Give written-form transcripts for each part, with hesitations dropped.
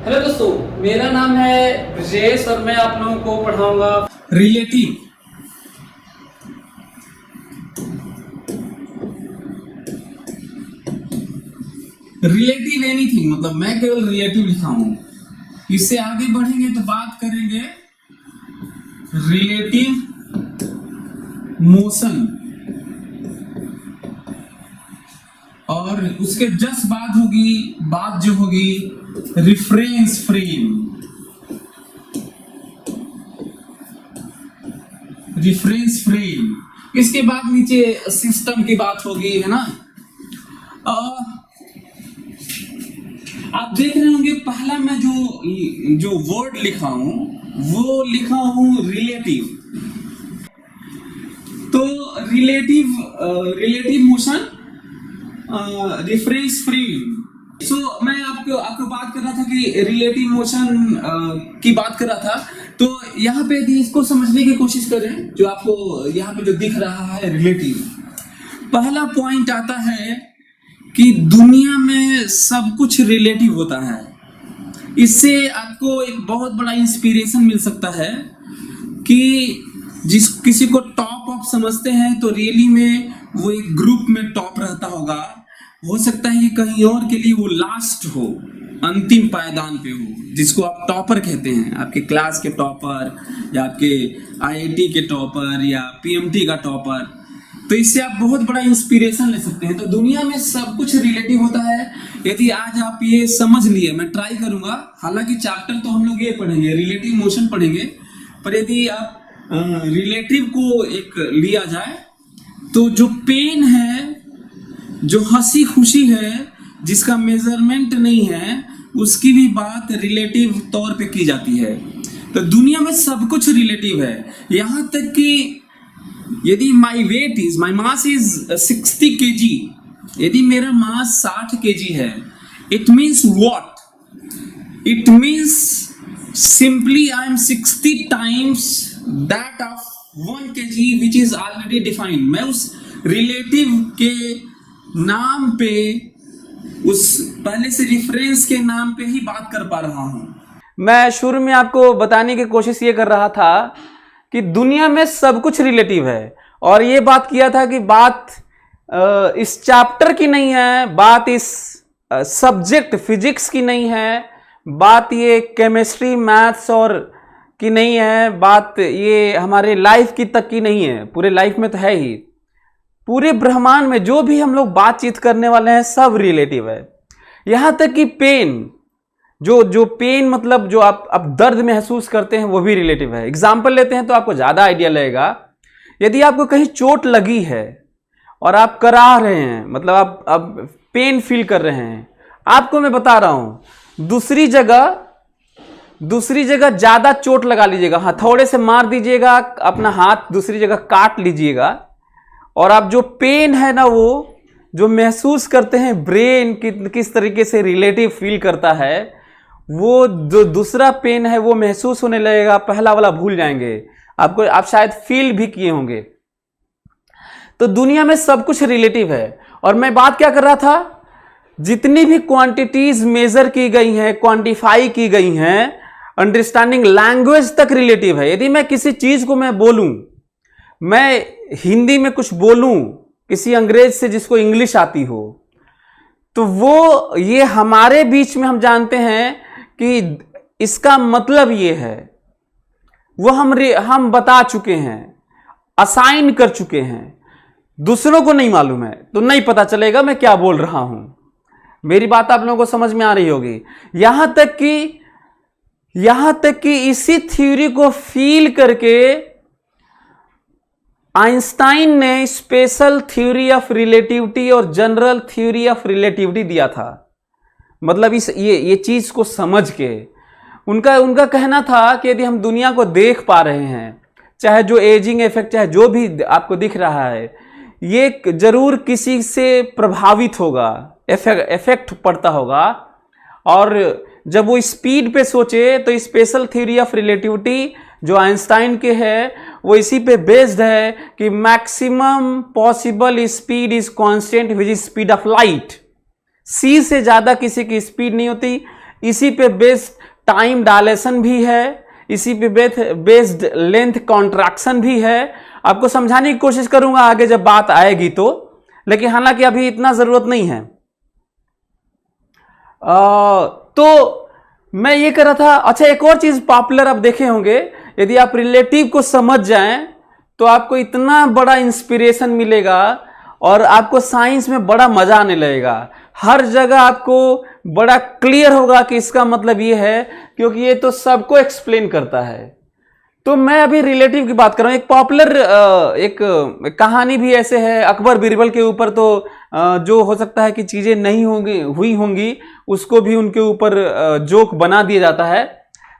Hello दोस्तों, मेरा नाम है ब्रजेश और मैं आप लोगों को पढ़ाऊंगा रिलेटिव। रिलेटिव एनीथिंग, मतलब मैं केवल रिलेटिव लिखा हूं। इससे आगे बढ़ेंगे तो बात करेंगे रिलेटिव मोशन और उसके जस्ट बात जो होगी रिफरेंस फ्रेम। इसके बाद नीचे सिस्टम की बात होगी, है ना। आप देख रहे होंगे पहला मैं जो वर्ड लिखा हूं वो लिखा हूं रिलेटिव। तो रिलेटिव मोशन रिफरेंस फ्रेम। मैं आपको बात कर रहा था कि रिलेटिव मोशन की बात कर रहा था। तो यहाँ पे यदि इसको समझने की कोशिश करें, जो आपको यहाँ पे जो दिख रहा है रिलेटिव, पहला पॉइंट आता है कि दुनिया में सब कुछ रिलेटिव होता है। इससे आपको एक बहुत बड़ा इंस्पिरेशन मिल सकता है कि किसी को टॉप ऑफ समझते हैं तो रियली में वो एक ग्रुप में टॉप रहता होगा। हो सकता है कि कहीं और के लिए वो लास्ट हो, अंतिम पायदान पे हो, जिसको आप टॉपर कहते हैं, आपके क्लास के टॉपर या आपके आईआईटी के टॉपर या पीएमटी का टॉपर। तो इससे आप बहुत बड़ा इंस्पिरेशन ले सकते हैं। तो दुनिया में सब कुछ रिलेटिव होता है। यदि आज आप ये समझ लिए, मैं ट्राई करूंगा, हालांकि चैप्टर तो हम लोग ये पढ़ेंगे, रिलेटिव मोशन पढ़ेंगे, पर यदि आप रिलेटिव को एक लिया जाए तो जो पेन है, जो हंसी खुशी है, जिसका मेजरमेंट नहीं है, उसकी भी बात रिलेटिव तौर पे की जाती है। तो दुनिया में सब कुछ रिलेटिव है। यहां तक कि यदि माई मास इज 60 kg, यदि मेरा मास 60 kg है, it means what? It means simply I am 60 times that of 1 kg which is already defined। मैं उस रिलेटिव के नाम पे, उस पहले से रिफरेंस के नाम पे ही बात कर पा रहा हूं। मैं शुरू में आपको बताने की कोशिश ये कर रहा था कि दुनिया में सब कुछ रिलेटिव है, और ये बात किया था कि बात इस चैप्टर की नहीं है, बात इस सब्जेक्ट फिजिक्स की नहीं है, बात ये केमिस्ट्री मैथ्स और की नहीं है, बात ये हमारे लाइफ की तक की नहीं है। पूरे लाइफ में तो है ही, पूरे ब्रह्मांड में जो भी हम लोग बातचीत करने वाले हैं सब रिलेटिव है। यहां तक कि पेन, जो पेन मतलब जो आप दर्द महसूस करते हैं, वो भी रिलेटिव है। एग्जाम्पल लेते हैं तो आपको ज्यादा आइडिया लगेगा। यदि आपको कहीं चोट लगी है और आप करा रहे हैं, मतलब आप पेन फील कर रहे हैं, आपको मैं बता रहा हूं, दूसरी जगह ज्यादा चोट लगा लीजिएगा, हथौड़े से मार दीजिएगा, अपना हाथ दूसरी जगह काट लीजिएगा, और आप जो पेन है ना, वो जो महसूस करते हैं, ब्रेन किस तरीके से रिलेटिव फील करता है, वो जो दूसरा पेन है वो महसूस होने लगेगा, पहला वाला भूल जाएंगे। आप शायद फील भी किए होंगे। तो दुनिया में सब कुछ रिलेटिव है। और मैं बात क्या कर रहा था, जितनी भी क्वांटिटीज मेजर की गई हैं, क्वांटिफाई की गई हैं, अंडरस्टैंडिंग लैंग्वेज तक रिलेटिव है। यदि मैं किसी चीज को मैं बोलूं, मैं हिंदी में कुछ बोलूं किसी अंग्रेज से जिसको इंग्लिश आती हो, तो वो ये हमारे बीच में हम जानते हैं कि इसका मतलब ये है, वो हम बता चुके हैं, असाइन कर चुके हैं। दूसरों को नहीं मालूम है तो नहीं पता चलेगा मैं क्या बोल रहा हूं। मेरी बात आप लोगों को समझ में आ रही होगी। यहां तक कि इसी थ्योरी को फील करके आइंस्टाइन ने स्पेशल थ्योरी ऑफ रिलेटिविटी और जनरल थ्योरी ऑफ रिलेटिविटी दिया था। मतलब ये चीज को समझ के उनका कहना था कि यदि हम दुनिया को देख पा रहे हैं, चाहे जो एजिंग इफेक्ट, चाहे जो भी आपको दिख रहा है, ये जरूर किसी से प्रभावित होगा, इफेक्ट पड़ता होगा। और जब वो स्पीड पे सोचे तो स्पेशल थ्योरी ऑफ रिलेटिविटी जो आइंस्टाइन के है वो इसी पे बेस्ड है कि maximum possible speed is constant which is speed of light. C से ज्यादा किसी की स्पीड नहीं होती। इसी पे बेस्ड टाइम डायलेशन भी है, इसी पे बेस्ड लेंथ कॉन्ट्रैक्शन भी है। आपको समझाने की कोशिश करूंगा आगे जब बात आएगी तो, लेकिन हालांकि अभी इतना जरूरत नहीं है। तो मैं ये कह रहा था, अच्छा एक और चीज पॉपुलर आप देखे होंगे, यदि आप रिलेटिव को समझ जाएं तो आपको इतना बड़ा इंस्पिरेशन मिलेगा और आपको साइंस में बड़ा मजा आने लगेगा। हर जगह आपको बड़ा क्लियर होगा कि इसका मतलब ये है, क्योंकि ये तो सबको एक्सप्लेन करता है। तो मैं अभी रिलेटिव की बात कर रहा हूं। एक पॉपुलर एक कहानी भी ऐसे है अकबर बीरबल के ऊपर, तो जो हो सकता है कि चीजें नहीं हुई होंगी उसको भी उनके ऊपर जोक बना दिया जाता है।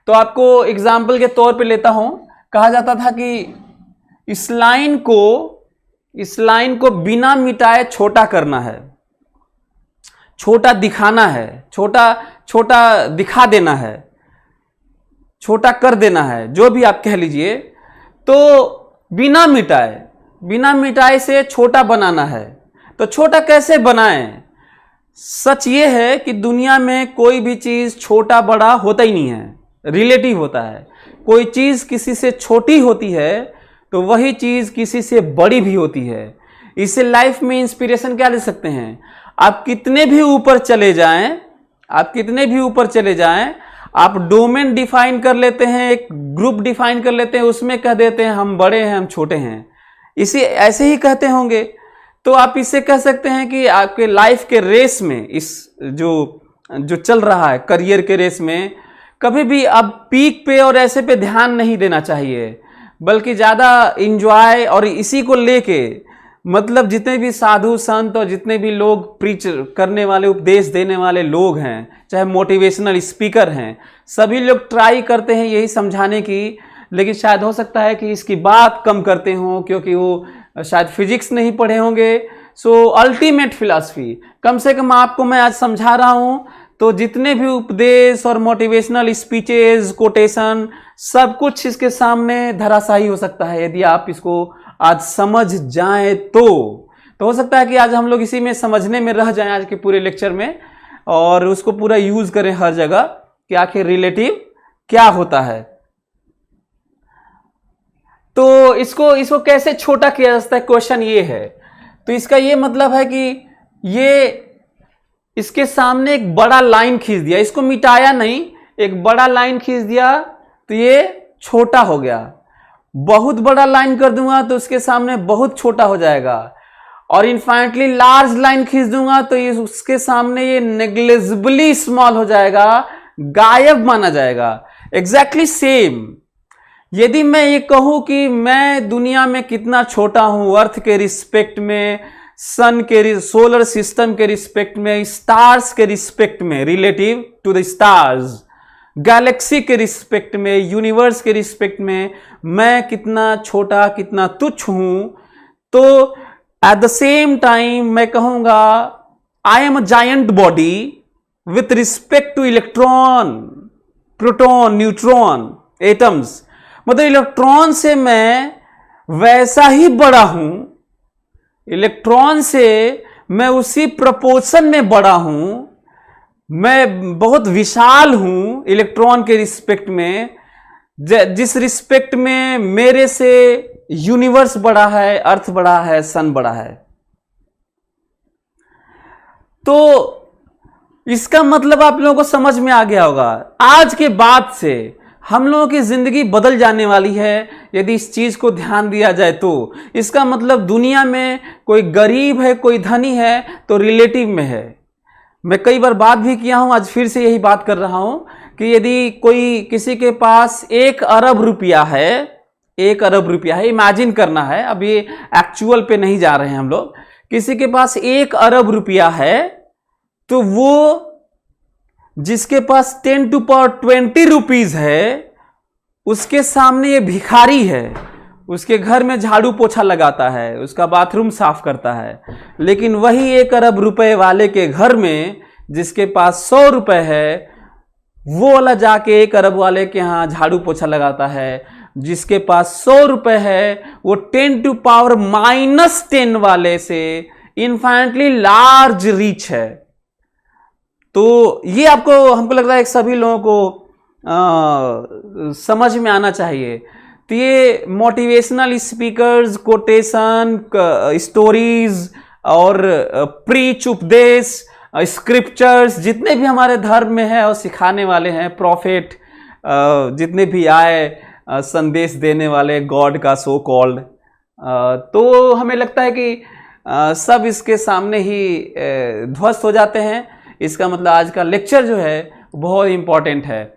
तो आपको एग्जाम्पल के तौर पे लेता हूं। कहा जाता था कि इस लाइन को बिना मिटाए छोटा करना है, छोटा दिखाना है, छोटा दिखा देना है, छोटा कर देना है, जो भी आप कह लीजिए। तो बिना मिटाए से छोटा बनाना है। तो छोटा कैसे बनाएं? सच ये है कि दुनिया में कोई भी चीज छोटा बड़ा होता ही नहीं है, रिलेटिव होता है। कोई चीज किसी से छोटी होती है तो वही चीज किसी से बड़ी भी होती है। इससे लाइफ में इंस्पिरेशन क्या ले सकते हैं? आप कितने भी ऊपर चले जाएं, आप डोमेन डिफाइन कर लेते हैं, एक ग्रुप डिफाइन कर लेते हैं, उसमें कह देते हैं हम बड़े हैं, हम छोटे हैं, इसे ऐसे ही कहते होंगे। तो आप इससे कह सकते हैं कि आपके लाइफ के रेस में, इस जो चल रहा है करियर के रेस में, कभी भी अब पीक पे और ऐसे पे ध्यान नहीं देना चाहिए, बल्कि ज्यादा इंजॉय। और इसी को लेके मतलब जितने भी साधु संत और जितने भी लोग प्रीच करने वाले, उपदेश देने वाले लोग हैं, चाहे मोटिवेशनल स्पीकर हैं, सभी लोग ट्राई करते हैं यही समझाने की, लेकिन शायद हो सकता है कि इसकी बात कम करते हों, क्योंकि वो शायद फिजिक्स नहीं पढ़े होंगे। सो अल्टीमेट फिलॉसफी कम से कम आपको मैं आज समझा रहा हूं। तो जितने भी उपदेश और मोटिवेशनल स्पीचेस, कोटेशन, सब कुछ इसके सामने धराशायी हो सकता है यदि आप इसको आज समझ जाएं तो हो सकता है कि आज हम लोग इसी में समझने में रह जाएं आज के पूरे लेक्चर में, और उसको पूरा यूज करें हर जगह कि आखिर रिलेटिव क्या होता है। तो इसको कैसे छोटा किया जा सकता है, क्वेश्चन ये है। तो इसका ये मतलब है कि ये इसके सामने एक बड़ा लाइन खींच दिया, इसको मिटाया नहीं, एक बड़ा लाइन खींच दिया तो ये छोटा हो गया। बहुत बड़ा लाइन कर दूंगा तो उसके सामने बहुत छोटा हो जाएगा, और इनफाइनाइटली लार्ज लाइन खींच दूंगा तो ये उसके सामने ये नेग्लिजिबली स्मॉल हो जाएगा, गायब माना जाएगा। एग्जैक्टली सेम यदि मैं ये कहूं कि मैं दुनिया में कितना छोटा हूं, अर्थ के रिस्पेक्ट में, सन के, सोलर सिस्टम के रिस्पेक्ट में, स्टार्स के रिस्पेक्ट में, relative to the stars, galaxy के रिस्पेक्ट में, यूनिवर्स के रिस्पेक्ट में मैं कितना छोटा, कितना तुच्छ हूं, तो एट द सेम टाइम मैं कहूंगा आई am a giant body with respect two electron, proton, neutron, atoms. मतलब इलेक्ट्रॉन से मैं वैसा ही बड़ा हूं, इलेक्ट्रॉन से मैं उसी प्रोपोर्शन में बड़ा हूं, मैं बहुत विशाल हूं इलेक्ट्रॉन के रिस्पेक्ट में, जिस रिस्पेक्ट में मेरे से यूनिवर्स बड़ा है, अर्थ बड़ा है, सन बड़ा है। तो इसका मतलब आप लोगों को समझ में आ गया होगा। आज के बाद से हम लोगों की जिंदगी बदल जाने वाली है यदि इस चीज को ध्यान दिया जाए तो। इसका मतलब दुनिया में कोई गरीब है, कोई धनी है, तो रिलेटिव में है। मैं कई बार बात भी किया हूं, आज फिर से यही बात कर रहा हूं कि यदि कोई किसी के पास 1 अरब रुपया है, 1 अरब रुपया है, इमेजिन करना है, अब ये एक्चुअल पे नहीं जा रहे हैं हम लोग, किसी के पास 1 अरब रुपया है, तो वो जिसके पास 10 टू पावर 20 रुपीज है उसके सामने ये भिखारी है, उसके घर में झाड़ू पोछा लगाता है, उसका बाथरूम साफ करता है। लेकिन वही 1 अरब रुपए वाले के घर में जिसके पास 100 रुपए है, वो वाला जाके 1 अरब वाले के यहां झाड़ू पोछा लगाता है। जिसके पास 100 रुपए है वो 10 टू पावर -10 वाले से इनफाइनाइटली लार्ज रीच है। तो ये आपको हमको लगता है कि सभी लोगों को समझ में आना चाहिए। तो ये मोटिवेशनल स्पीकर्स, कोटेशन, स्टोरीज और प्रीच, उपदेश, स्क्रिप्चर्स जितने भी हमारे धर्म में है और सिखाने वाले हैं, प्रॉफिट जितने भी आए संदेश देने वाले गॉड का सो कॉल्ड, तो हमें लगता है कि सब इसके सामने ही ध्वस्त हो जाते हैं। इसका मतलब आज का लेक्चर जो है बहुत इंपॉर्टेंट है।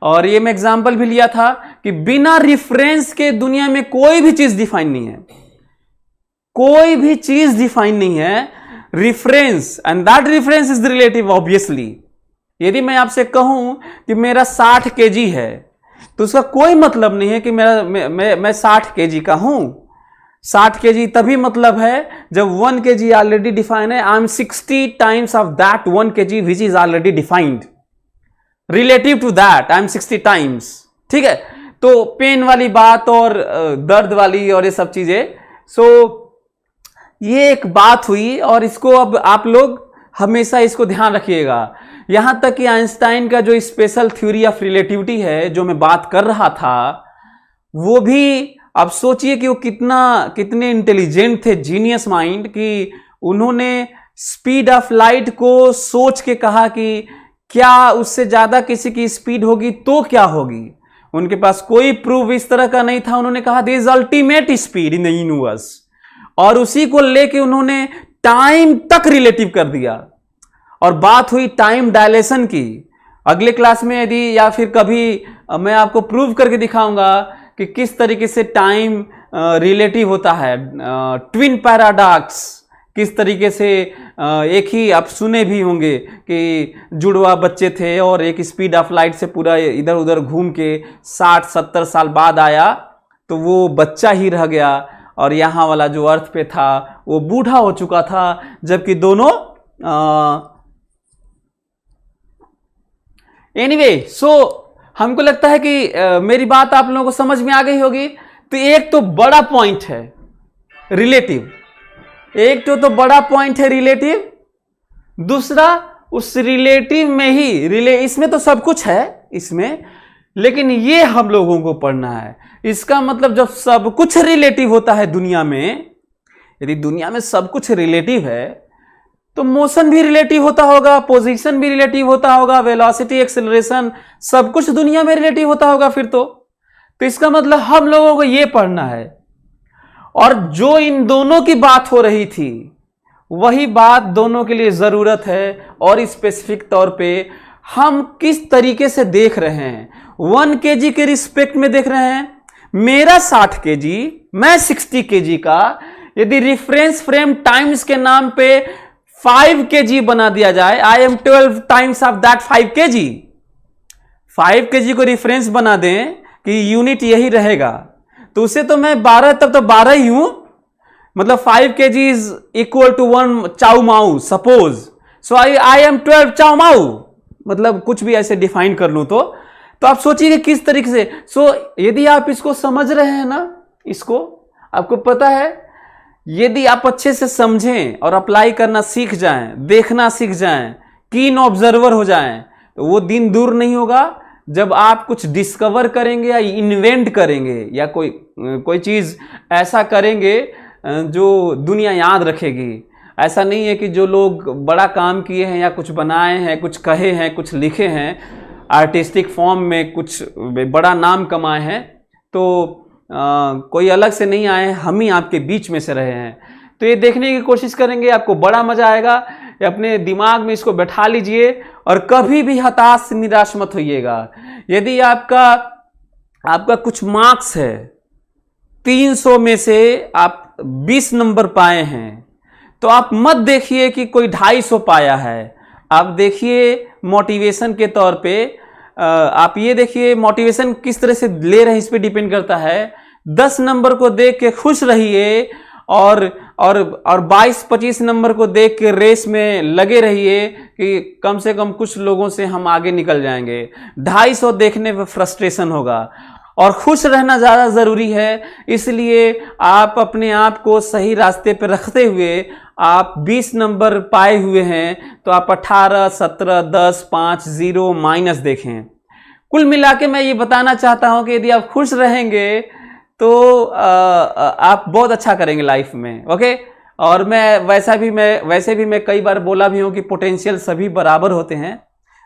और ये मैं एग्जांपल भी लिया था कि बिना रेफरेंस के दुनिया में कोई भी चीज डिफाइन नहीं है, कोई भी चीज डिफाइन नहीं है। Reference, and that reference is relative obviously. यदि मैं आपसे कहूं कि मेरा 60 kg है तो उसका कोई मतलब नहीं है कि मैं 60 kg का हूं। 60 kg तभी मतलब है जब 1 kg ऑलरेडी डिफाइन है। I am 60 times of that 1 kg which is already defined. Relative to that I am 60 times. ठीक है, तो पेन वाली बात और दर्द वाली और ये सब चीजें, सो ये एक बात हुई। और इसको अब आप लोग हमेशा इसको ध्यान रखिएगा। यहां तक कि आइंस्टाइन का जो स्पेशल थ्योरी ऑफ रिलेटिविटी है जो मैं बात कर रहा था, वो भी आप सोचिए कि वो कितने इंटेलिजेंट थे, जीनियस माइंड, कि उन्होंने स्पीड ऑफ लाइट को सोच के कहा कि क्या उससे ज्यादा किसी की स्पीड होगी तो क्या होगी। उनके पास कोई प्रूफ इस तरह का नहीं था। उन्होंने कहा this is ultimate speed in the universe, और उसी को लेके उन्होंने टाइम तक रिलेटिव कर दिया। और बात हुई टाइम डायलेशन की। अगले क्लास में यदि या फिर कभी मैं आपको प्रूव करके दिखाऊंगा कि किस तरीके से टाइम रिलेटिव होता है। ट्विन पैराडॉक्स किस तरीके से, एक ही आप सुने भी होंगे कि जुड़वा बच्चे थे और एक स्पीड ऑफ लाइट से पूरा इधर उधर घूम के 60-70 साल बाद आया तो वो बच्चा ही रह गया, और यहाँ वाला जो अर्थ पे था वो बूढ़ा हो चुका था, जबकि दोनों एनीवे सो हमको लगता है कि मेरी बात आप लोगों को समझ में आ गई होगी। तो एक तो बड़ा पॉइंट है रिलेटिव, एक तो बड़ा पॉइंट है रिलेटिव। दूसरा, उस रिलेटिव में ही इसमें तो सब कुछ है इसमें, लेकिन ये हम लोगों को पढ़ना है। इसका मतलब जब सब कुछ रिलेटिव होता है दुनिया में, यदि दुनिया में सब कुछ रिलेटिव है तो मोशन भी रिलेटिव होता होगा, पोजीशन भी रिलेटिव होता होगा, वेलोसिटी, एक्सेलरेशन, सब कुछ दुनिया में रिलेटिव होता होगा फिर तो इसका मतलब हम लोगों को ये पढ़ना है। और जो इन दोनों की बात हो रही थी वही बात दोनों के लिए जरूरत है, और स्पेसिफिक तौर पे हम किस तरीके से देख रहे हैं। 1 kg के रिस्पेक्ट में देख रहे हैं। मेरा 60 kg, मैं 60 kg का, यदि रेफरेंस फ्रेम टाइम्स के नाम पे 5 kg बना दिया जाए, आई am 12 times of that 5 kg। 5 kg को रेफरेंस बना दें कि यूनिट यही रहेगा, तो उसे तो मैं 12, तब तो 12 ही हूं। मतलब 5 kg इज इक्वल टू 1 चाउ माउ सपोज, सो आई एम 12 चाउ माउ, मतलब कुछ भी ऐसे डिफाइन कर लूं तो आप सोचिए किस तरीके से। सो यदि आप इसको समझ रहे हैं ना, इसको आपको पता है, यदि आप अच्छे से समझें और अप्लाई करना सीख जाएं, देखना सीख जाएं, कीन ऑब्जर्वर हो जाएं, तो वो दिन दूर नहीं होगा जब आप कुछ डिस्कवर करेंगे या इन्वेंट करेंगे या कोई चीज ऐसा करेंगे जो दुनिया याद रखेगी। ऐसा नहीं है कि जो लोग बड़ा काम किए हैं या कुछ बनाए हैं, कुछ कहे हैं, कुछ लिखे हैं, आर्टिस्टिक फॉर्म में कुछ बड़ा नाम कमाए हैं, तो कोई अलग से नहीं आए, हम ही आपके बीच में से रहे हैं। तो ये देखने की कोशिश करेंगे, आपको बड़ा मजा आएगा। अपने दिमाग में इसको बैठा लीजिए और कभी भी हताश निराश मत होइएगा। यदि आपका कुछ मार्क्स है, 300 में से आप 20 नंबर पाए हैं, तो आप मत देखिए कि कोई 250 पाया है। आप देखिए मोटिवेशन के तौर पे, आप ये देखिए मोटिवेशन किस तरह से ले रहे हैं, इस पे डिपेंड करता है। 10 नंबर को देख के खुश रहिए और 22-25 नंबर को देख के रेस में लगे रहिए कि कम से कम कुछ लोगों से हम आगे निकल जाएंगे। 250 देखने पर फ्रस्ट्रेशन होगा, और खुश रहना ज़्यादा ज़रूरी है। इसलिए आप अपने आप को सही रास्ते पर रखते हुए आप 20 नंबर पाए हुए हैं तो आप 18, 17, 10, 5, 0 माइनस देखें। कुल मिला के मैं ये बताना चाहता हूं कि यदि आप खुश रहेंगे तो आप बहुत अच्छा करेंगे लाइफ में। ओके, और मैं वैसे भी मैं कई बार बोला भी हूं कि पोटेंशियल सभी बराबर होते हैं,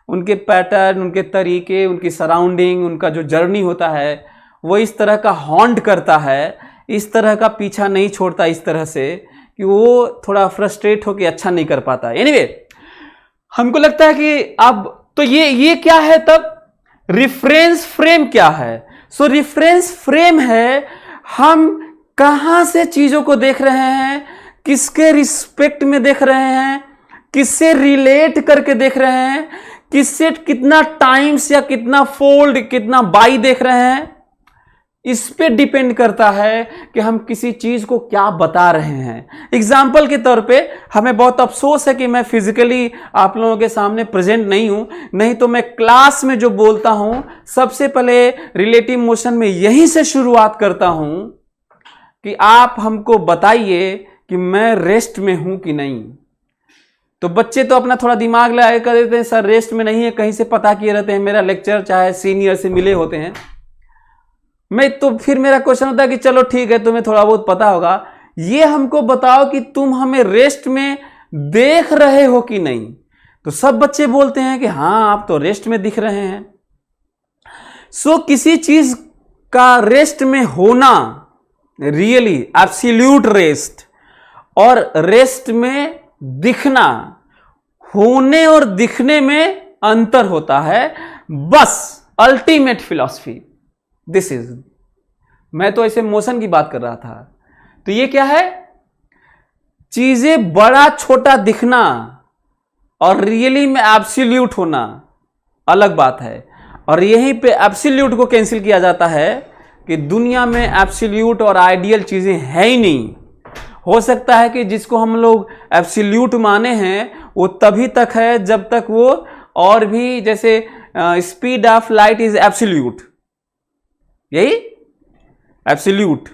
उनके पैटर्न, उनके तरीके, उनकी सराउंडिंग, उनका जो जर्नी होता है वो इस तरह का हॉन्ट करता है, इस तरह का पीछा नहीं छोड़ता इस तरह से कि वो थोड़ा फ्रस्ट्रेट होकर अच्छा नहीं कर पाता। एनीवे, हमको लगता है कि अब तो ये क्या है, तब रिफरेंस फ्रेम क्या है? सो रिफरेंस फ्रेम है हम कहां से चीजों को देख रहे हैं, किसके रिस्पेक्ट में देख रहे हैं, किससे रिलेट करके देख रहे हैं, किससे कितना टाइम्स या कितना फोल्ड, कितना बाई देख रहे हैं, इस पे डिपेंड करता है कि हम किसी चीज को क्या बता रहे हैं। एग्जाम्पल के तौर पे हमें बहुत अफसोस है कि मैं फिजिकली आप लोगों के सामने प्रेजेंट नहीं हूं, नहीं तो मैं क्लास में जो बोलता हूं सबसे पहले रिलेटिव मोशन में यहीं से शुरुआत करता हूं कि आप हमको बताइए कि मैं रेस्ट में हूं कि नहीं। तो बच्चे तो अपना थोड़ा दिमाग लगा कर देते हैं, सर रेस्ट में नहीं है, कहीं से पता किए रहते हैं, मेरा लेक्चर चाहे सीनियर से मिले होते हैं। मैं तो फिर मेरा क्वेश्चन होता है कि चलो ठीक है, तुम्हें थोड़ा बहुत पता होगा, ये हमको बताओ कि तुम हमें रेस्ट में देख रहे हो कि नहीं। तो सब बच्चे बोलते हैं कि हाँ आप तो रेस्ट में दिख रहे हैं। सो किसी चीज का रेस्ट में होना, रियली एब्सोल्यूट रेस्ट, और रेस्ट में दिखना, होने और दिखने में अंतर होता है। बस अल्टीमेट फिलॉसफी दिस इज। मैं तो ऐसे मोशन की बात कर रहा था, तो ये क्या है, चीजें बड़ा छोटा दिखना और रियली में एब्सोल्यूट होना अलग बात है। और यहीं पे एब्सोल्यूट को कैंसिल किया जाता है कि दुनिया में एब्सोल्यूट और आइडियल चीजें है ही नहीं। हो सकता है कि जिसको हम लोग एब्सोल्यूट माने हैं वो तभी तक है जब तक वो और भी, जैसे speed of light is absolute, यही एब्सोल्यूट,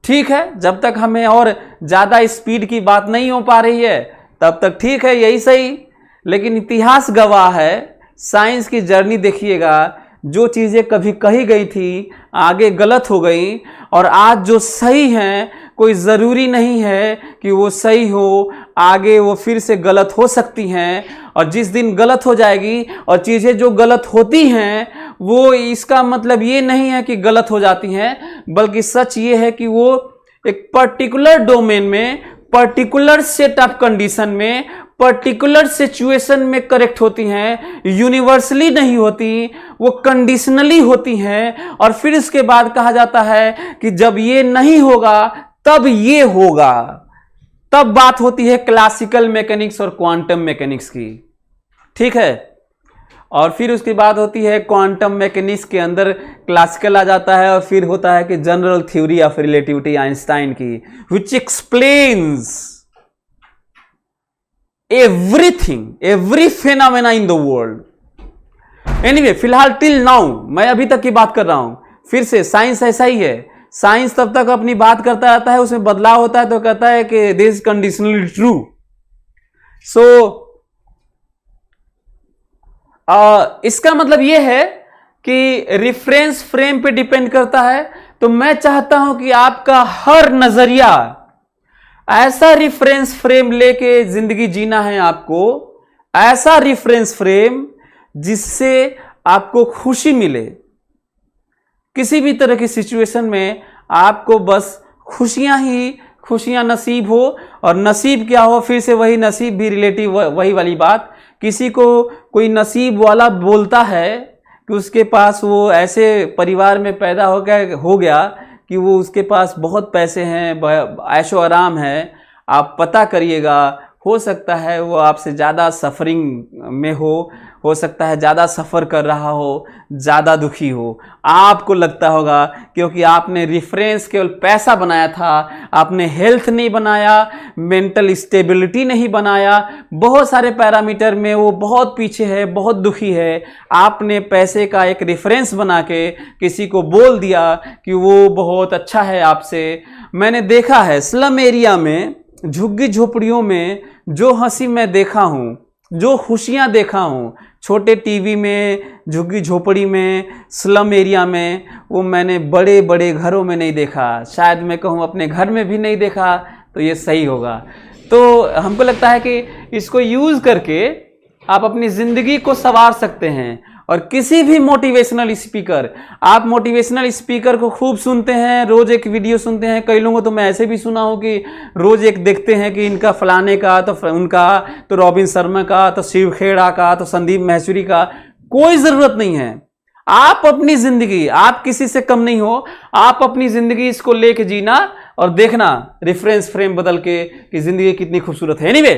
ठीक है। जब तक हमें और ज्यादा स्पीड की बात नहीं हो पा रही है तब तक ठीक है, यही सही। लेकिन इतिहास गवाह है, साइंस की जर्नी देखिएगा, जो चीजें कभी कही गई थी आगे गलत हो गई, और आज जो सही है कोई ज़रूरी नहीं है कि वो सही हो, आगे वो फिर से गलत हो सकती हैं। और जिस दिन गलत हो जाएगी और चीज़ें जो गलत होती हैं वो, इसका मतलब ये नहीं है कि गलत हो जाती हैं, बल्कि सच ये है कि वो एक पर्टिकुलर डोमेन में, पर्टिकुलर सेट ऑफ कंडीशन में, पर्टिकुलर सिचुएशन में करेक्ट होती हैं, यूनिवर्सली नहीं होती, वो कंडीशनली होती हैं। और फिर इसके बाद कहा जाता है कि जब ये नहीं होगा तब ये होगा। तब बात होती है क्लासिकल मैकेनिक्स और क्वांटम मैकेनिक्स की, ठीक है। और फिर उसकी बात होती है क्वांटम मैकेनिक्स के अंदर क्लासिकल आ जाता है, और फिर होता है कि general theory of relativity Einstein की, which explains everything, every phenomena in the world. Anyway, फिलहाल टिल नाउ मैं अभी तक की बात कर रहा हूं। फिर से साइंस ऐसा ही है, साइंस तब तक अपनी बात करता रहता है, उसमें बदलाव होता है तो कहता है कि दिस इज कंडीशनली ट्रू। सो इसका मतलब यह है कि रेफरेंस फ्रेम पे डिपेंड करता है। तो मैं चाहता हूं कि आपका हर नजरिया ऐसा रेफरेंस फ्रेम लेके जिंदगी जीना है आपको, ऐसा रेफरेंस फ्रेम जिससे आपको खुशी मिले। किसी भी तरह की सिचुएशन में आपको बस खुशियां ही खुशियां नसीब हो। और नसीब क्या हो, फिर से वही नसीब भी रिलेटिव, वही वाली बात। किसी को कोई नसीब वाला बोलता है कि उसके पास वो ऐसे परिवार में पैदा हो गया कि वो उसके पास बहुत पैसे हैं, ऐशो आराम है। आप पता करिएगा, हो सकता है वो आपसे ज़्यादा सफरिंग में हो सकता है ज़्यादा सफ़र कर रहा हो, ज़्यादा दुखी हो। आपको लगता होगा क्योंकि आपने रेफरेंस केवल पैसा बनाया था, आपने हेल्थ नहीं बनाया, मेंटल स्टेबिलिटी नहीं बनाया, बहुत सारे पैरामीटर में वो बहुत पीछे है, बहुत दुखी है। आपने पैसे का एक रेफरेंस बना के किसी को बोल दिया कि वो बहुत अच्छा है आपसे। मैंने देखा है स्लम एरिया में झुग्गी झोपड़ियों में जो हंसी मैं देखा हूं, जो खुशियां देखा हूं, छोटे टीवी में, झुग्गी झोपड़ी में, स्लम एरिया में, वो मैंने बड़े बड़े घरों में नहीं देखा। शायद मैं कहूँ अपने घर में भी नहीं देखा, तो ये सही होगा। तो हमको लगता है कि इसको यूज करके आप अपनी जिंदगी को संवार सकते हैं। और किसी भी मोटिवेशनल स्पीकर, आप मोटिवेशनल स्पीकर को खूब सुनते हैं, रोज एक वीडियो सुनते हैं। कई लोगों को तो मैं ऐसे भी सुना हूं कि रोज एक देखते हैं कि इनका फलाने का, तो उनका, तो रॉबिन शर्मा का, तो शिव खेड़ा का, तो संदीप महसूरी का। कोई जरूरत नहीं है। आप अपनी जिंदगी, आप किसी से कम नहीं हो, आप अपनी जिंदगी इसको लेके जीना और देखना रेफरेंस फ्रेम बदल के कि जिंदगी कितनी खूबसूरत है। एनीवे,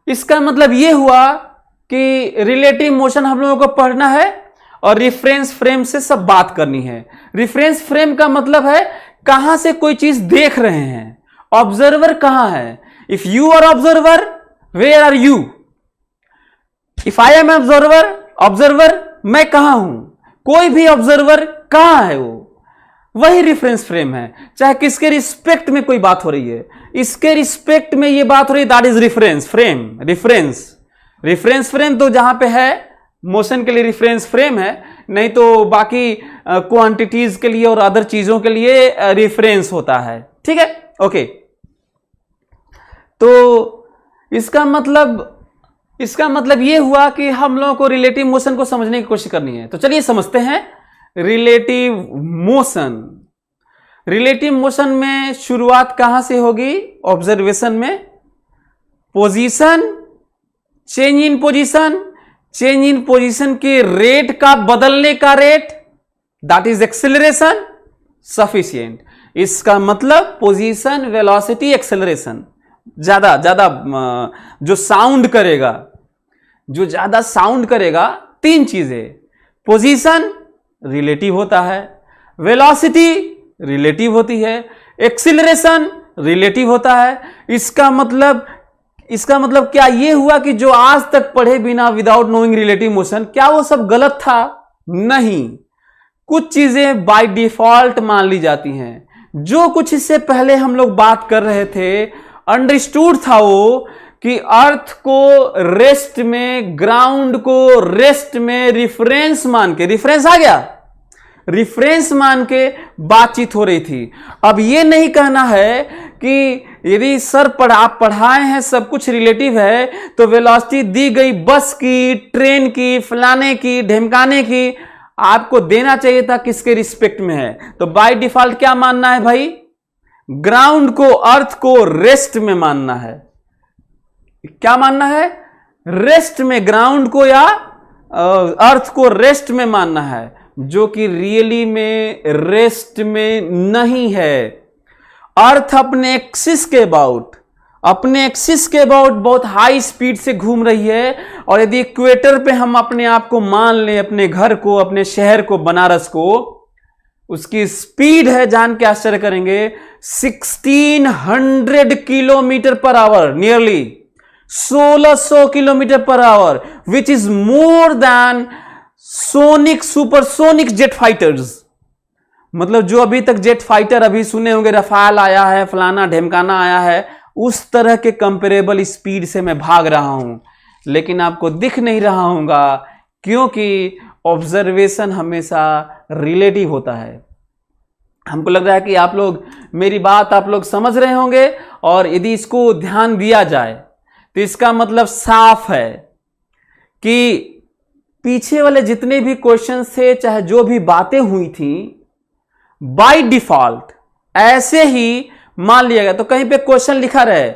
इसका मतलब यह हुआ कि रिलेटिव मोशन हम लोगों को पढ़ना है और रेफरेंस फ्रेम से सब बात करनी है। रेफरेंस फ्रेम का मतलब है कहां से कोई चीज देख रहे हैं, ऑब्जर्वर कहां है। If you are observer, where are you. If I am observer, मैं कहां हूं, कोई भी ऑब्जर्वर कहां है, वही रेफरेंस फ्रेम है। चाहे किसके रिस्पेक्ट में कोई बात हो रही है, इसके रिस्पेक्ट में ये बात हो रही है, that is reference frame. Reference frame तो जहां पे है मोशन के लिए रेफरेंस फ्रेम है, नहीं तो बाकी क्वांटिटीज के लिए और अदर चीजों के लिए रेफरेंस होता है। ठीक है, ओके। तो इसका मतलब ये हुआ कि हम लोगों को रिलेटिव मोशन को समझने की कोशिश करनी है। तो चलिए समझते हैं रिलेटिव मोशन। रिलेटिव मोशन में शुरुआत कहां से होगी? ऑब्जर्वेशन में। पोजीशन, चेंज इन पोजीशन के रेट का बदलने का rate, that is acceleration sufficient. इसका मतलब पोजीशन, वेलोसिटी, एक्सेलरेशन। ज्यादा जो ज्यादा साउंड करेगा, तीन चीजें। पोजीशन रिलेटिव होता है, वेलोसिटी रिलेटिव होती है, एक्सीलरेशन रिलेटिव होता है। इसका मतलब क्या ये हुआ कि जो आज तक पढ़े बिना, विदाउट नोइंग रिलेटिव मोशन, क्या वो सब गलत था? नहीं। कुछ चीजें बाय डिफॉल्ट मान ली जाती हैं। जो कुछ इससे पहले हम लोग बात कर रहे थे, अंडरस्टूड था वो कि अर्थ को रेस्ट में, ग्राउंड को रेस्ट में रेफरेंस मान के, रेफरेंस आ गया, रेफरेंस मान के बातचीत हो रही थी। अब ये नहीं कहना है कि यदि सर आप पढ़ाए हैं, सब कुछ रिलेटिव है, तो वेलोसिटी दी गई बस की, ट्रेन की, फलाने की, ढेमकाने की, आपको देना चाहिए था किसके रिस्पेक्ट में है। तो बाय डिफॉल्ट क्या मानना है भाई? ग्राउंड को, अर्थ को रेस्ट में मानना है। क्या मानना है? रेस्ट में, ग्राउंड को या अर्थ को रेस्ट में मानना है, जो कि रियली में रेस्ट में नहीं है। अर्थ अपने एक्सिस के अबाउट बहुत हाई स्पीड से घूम रही है। और यदि इक्वेटर पे हम अपने आप को मान लें, अपने घर को, अपने शहर को, बनारस को, उसकी स्पीड है, जान के आश्चर्य करेंगे, 1600 kilometre per hour, nearly 1600 kilometre per hour, which is more than supersonic jet fighters. मतलब जो अभी तक जेट फाइटर अभी सुने होंगे, रफाल आया है, फलाना ढेमकाना आया है, उस तरह के कंपेरेबल स्पीड से मैं भाग रहा हूं, लेकिन आपको दिख नहीं रहा होगा, क्योंकि ऑब्जर्वेशन हमेशा रिलेटिव होता है। हमको लग रहा है कि आप लोग मेरी बात समझ रहे होंगे, और यदि इसको ध्यान दिया जाए तो इसका मतलब साफ है कि पीछे वाले जितने भी क्वेश्चन थे, चाहे जो भी बातें हुई थी, बाय डिफॉल्ट ऐसे ही मान लिया गया। तो कहीं पे क्वेश्चन लिखा रहे,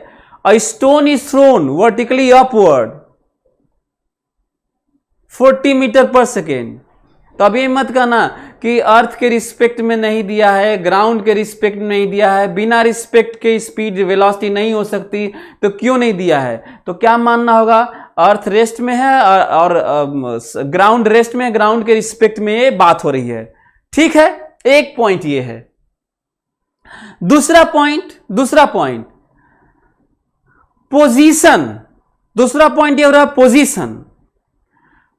a stone is thrown vertically upward 40 metre पर सेकेंड। तो अब ये मत कहना कि अर्थ के रिस्पेक्ट में नहीं दिया है, ग्राउंड के रिस्पेक्ट में नहीं दिया है, बिना रिस्पेक्ट के स्पीड वेलोसिटी नहीं हो सकती, तो क्यों नहीं दिया है? तो क्या मानना होगा? अर्थ रेस्ट में है और ग्राउंड रेस्ट में है, ग्राउंड के रिस्पेक्ट में ये बात हो रही है। ठीक है, एक पॉइंट ये है। दूसरा पॉइंट पोजीशन। दूसरा पॉइंट ये हो रहा है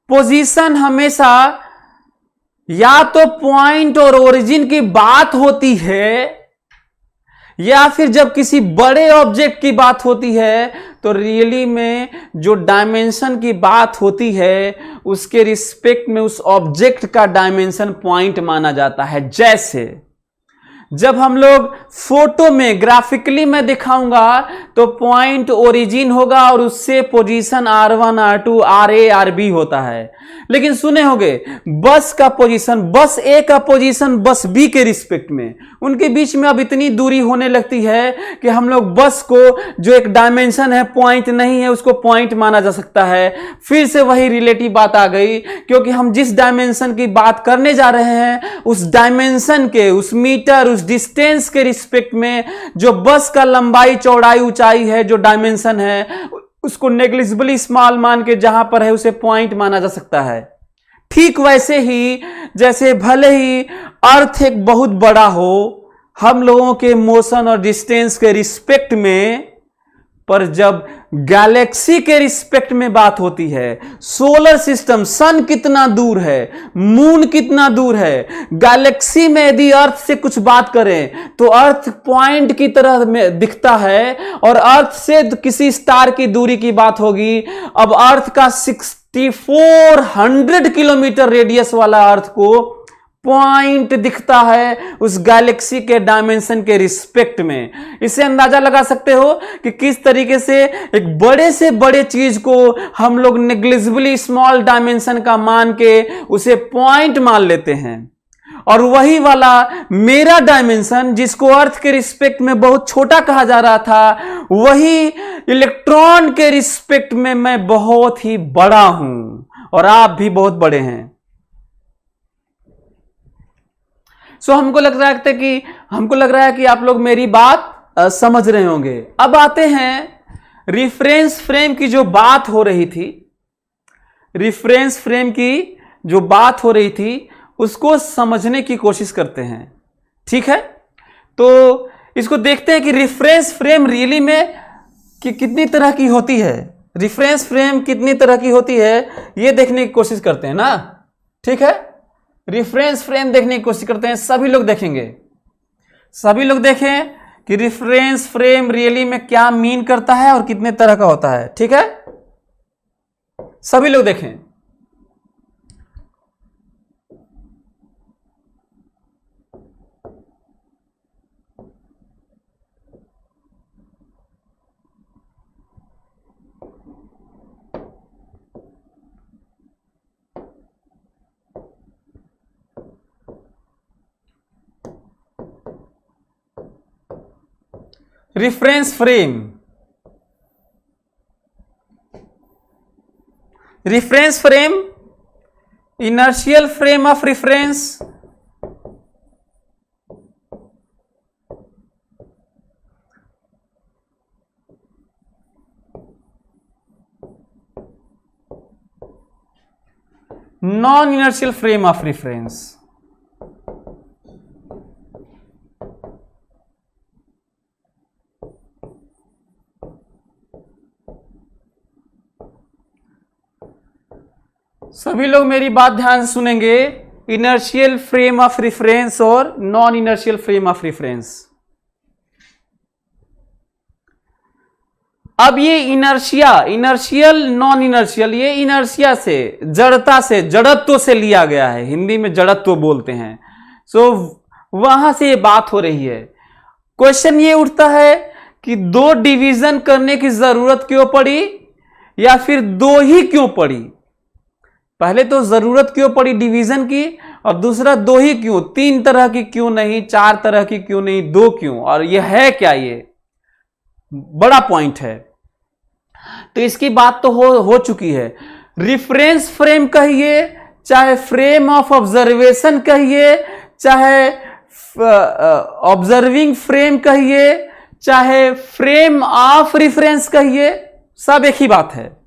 पोजीशन हमेशा या तो पॉइंट और ओरिजिन की बात होती है, या फिर जब किसी बड़े ऑब्जेक्ट की बात होती है तो रियली में जो डायमेंशन की बात होती है उसके रिस्पेक्ट में उस ऑब्जेक्ट का डायमेंशन पॉइंट माना जाता है। जैसे जब हम लोग फोटो में ग्राफिकली मैं दिखाऊंगा तो पॉइंट ओरिजिन होगा और उससे position R1 R2 RA RB होता है। लेकिन सुने होंगे बस का पोजीशन, बस ए का पोजीशन बस बी के रिस्पेक्ट में, उनके बीच में अब इतनी दूरी होने लगती है कि हम लोग बस को जो एक डायमेंशन है पॉइंट नहीं है उसको पॉइंट माना जा सकता है। फिर से वही रिलेटिव बात आ गई, क्योंकि हम जिस डायमेंशन की बात करने जा रहे हैं उस डायमेंशन के, उस मीटर, उस डिस्टेंस के रिस्पेक्ट में जो बस का लंबाई चौड़ाई ऊंचाई है, जो डायमेंशन है उसको नेग्लिजिबली स्मॉल मान के जहां पर है उसे पॉइंट माना जा सकता है। ठीक वैसे ही जैसे भले ही अर्थ एक बहुत बड़ा हो हम लोगों के मोशन और डिस्टेंस के रिस्पेक्ट में, पर जब गैलेक्सी के रिस्पेक्ट में बात होती है, सोलर सिस्टम, सन कितना दूर है, मून कितना दूर है, गैलेक्सी में यदि अर्थ से कुछ बात करें तो अर्थ पॉइंट की तरह में दिखता है और अर्थ से किसी स्टार की दूरी की बात होगी। अब अर्थ का 6400 किलोमीटर रेडियस वाला अर्थ को पॉइंट दिखता है उस गैलेक्सी के डायमेंशन के रिस्पेक्ट में। इससे अंदाजा लगा सकते हो कि किस तरीके से एक बड़े से बड़े चीज को हम लोग नेग्लिजिबली स्मॉल डायमेंशन का मान के उसे पॉइंट मान लेते हैं। और वही वाला मेरा डायमेंशन जिसको अर्थ के रिस्पेक्ट में बहुत छोटा कहा जा रहा था, वही इलेक्ट्रॉन के रिस्पेक्ट में मैं बहुत ही बड़ा हूं और आप भी बहुत बड़े हैं। सो हमको लग रहा है कि आप लोग मेरी बात समझ रहे होंगे। अब आते हैं रिफरेंस फ्रेम की जो बात हो रही थी, रिफरेंस फ्रेम की जो बात हो रही थी उसको समझने की कोशिश करते हैं। ठीक है, तो इसको देखते हैं कि रिफरेंस फ्रेम रियली में कितनी तरह की होती है, रिफरेंस फ्रेम कितनी तरह की होती है ये देखने की कोशिश करते हैं ना। ठीक है, रिफरेंस फ्रेम देखने की कोशिश करते हैं। सभी लोग देखेंगे, सभी लोग देखें कि रिफरेंस फ्रेम रियली में क्या मीन करता है और कितने तरह का होता है। ठीक है, सभी लोग देखें। Reference frame, reference frame, inertial frame of reference, non inertial frame of reference. सभी लोग मेरी बात ध्यान से सुनेंगे। इनर्शियल फ्रेम ऑफ रेफरेंस और non inertial frame of reference. अब ये इनर्शिया, इनर्शियल नॉन इनर्शियल, ये इनर्शिया से, जड़ता से, जड़त्व से लिया गया है। हिंदी में जड़त्व बोलते हैं। सो वहां से ये बात हो रही है। क्वेश्चन ये उठता है कि दो डिवीजन करने की जरूरत क्यों पड़ी या फिर दो ही क्यों पड़ी। पहले तो जरूरत क्यों पड़ी डिवीजन की, और दूसरा दो ही क्यों, तीन तरह की क्यों नहीं, चार तरह की क्यों नहीं, दो क्यों, और ये है क्या, ये बड़ा पॉइंट है। तो इसकी बात तो हो चुकी है। रिफरेंस फ्रेम कहिए, चाहे फ्रेम ऑफ ऑब्जर्वेशन कहिए, चाहे ऑब्जर्विंग फ्रेम कहिए, चाहे फ्रेम ऑफ रिफरेंस कहिए, सब एक ही बात है।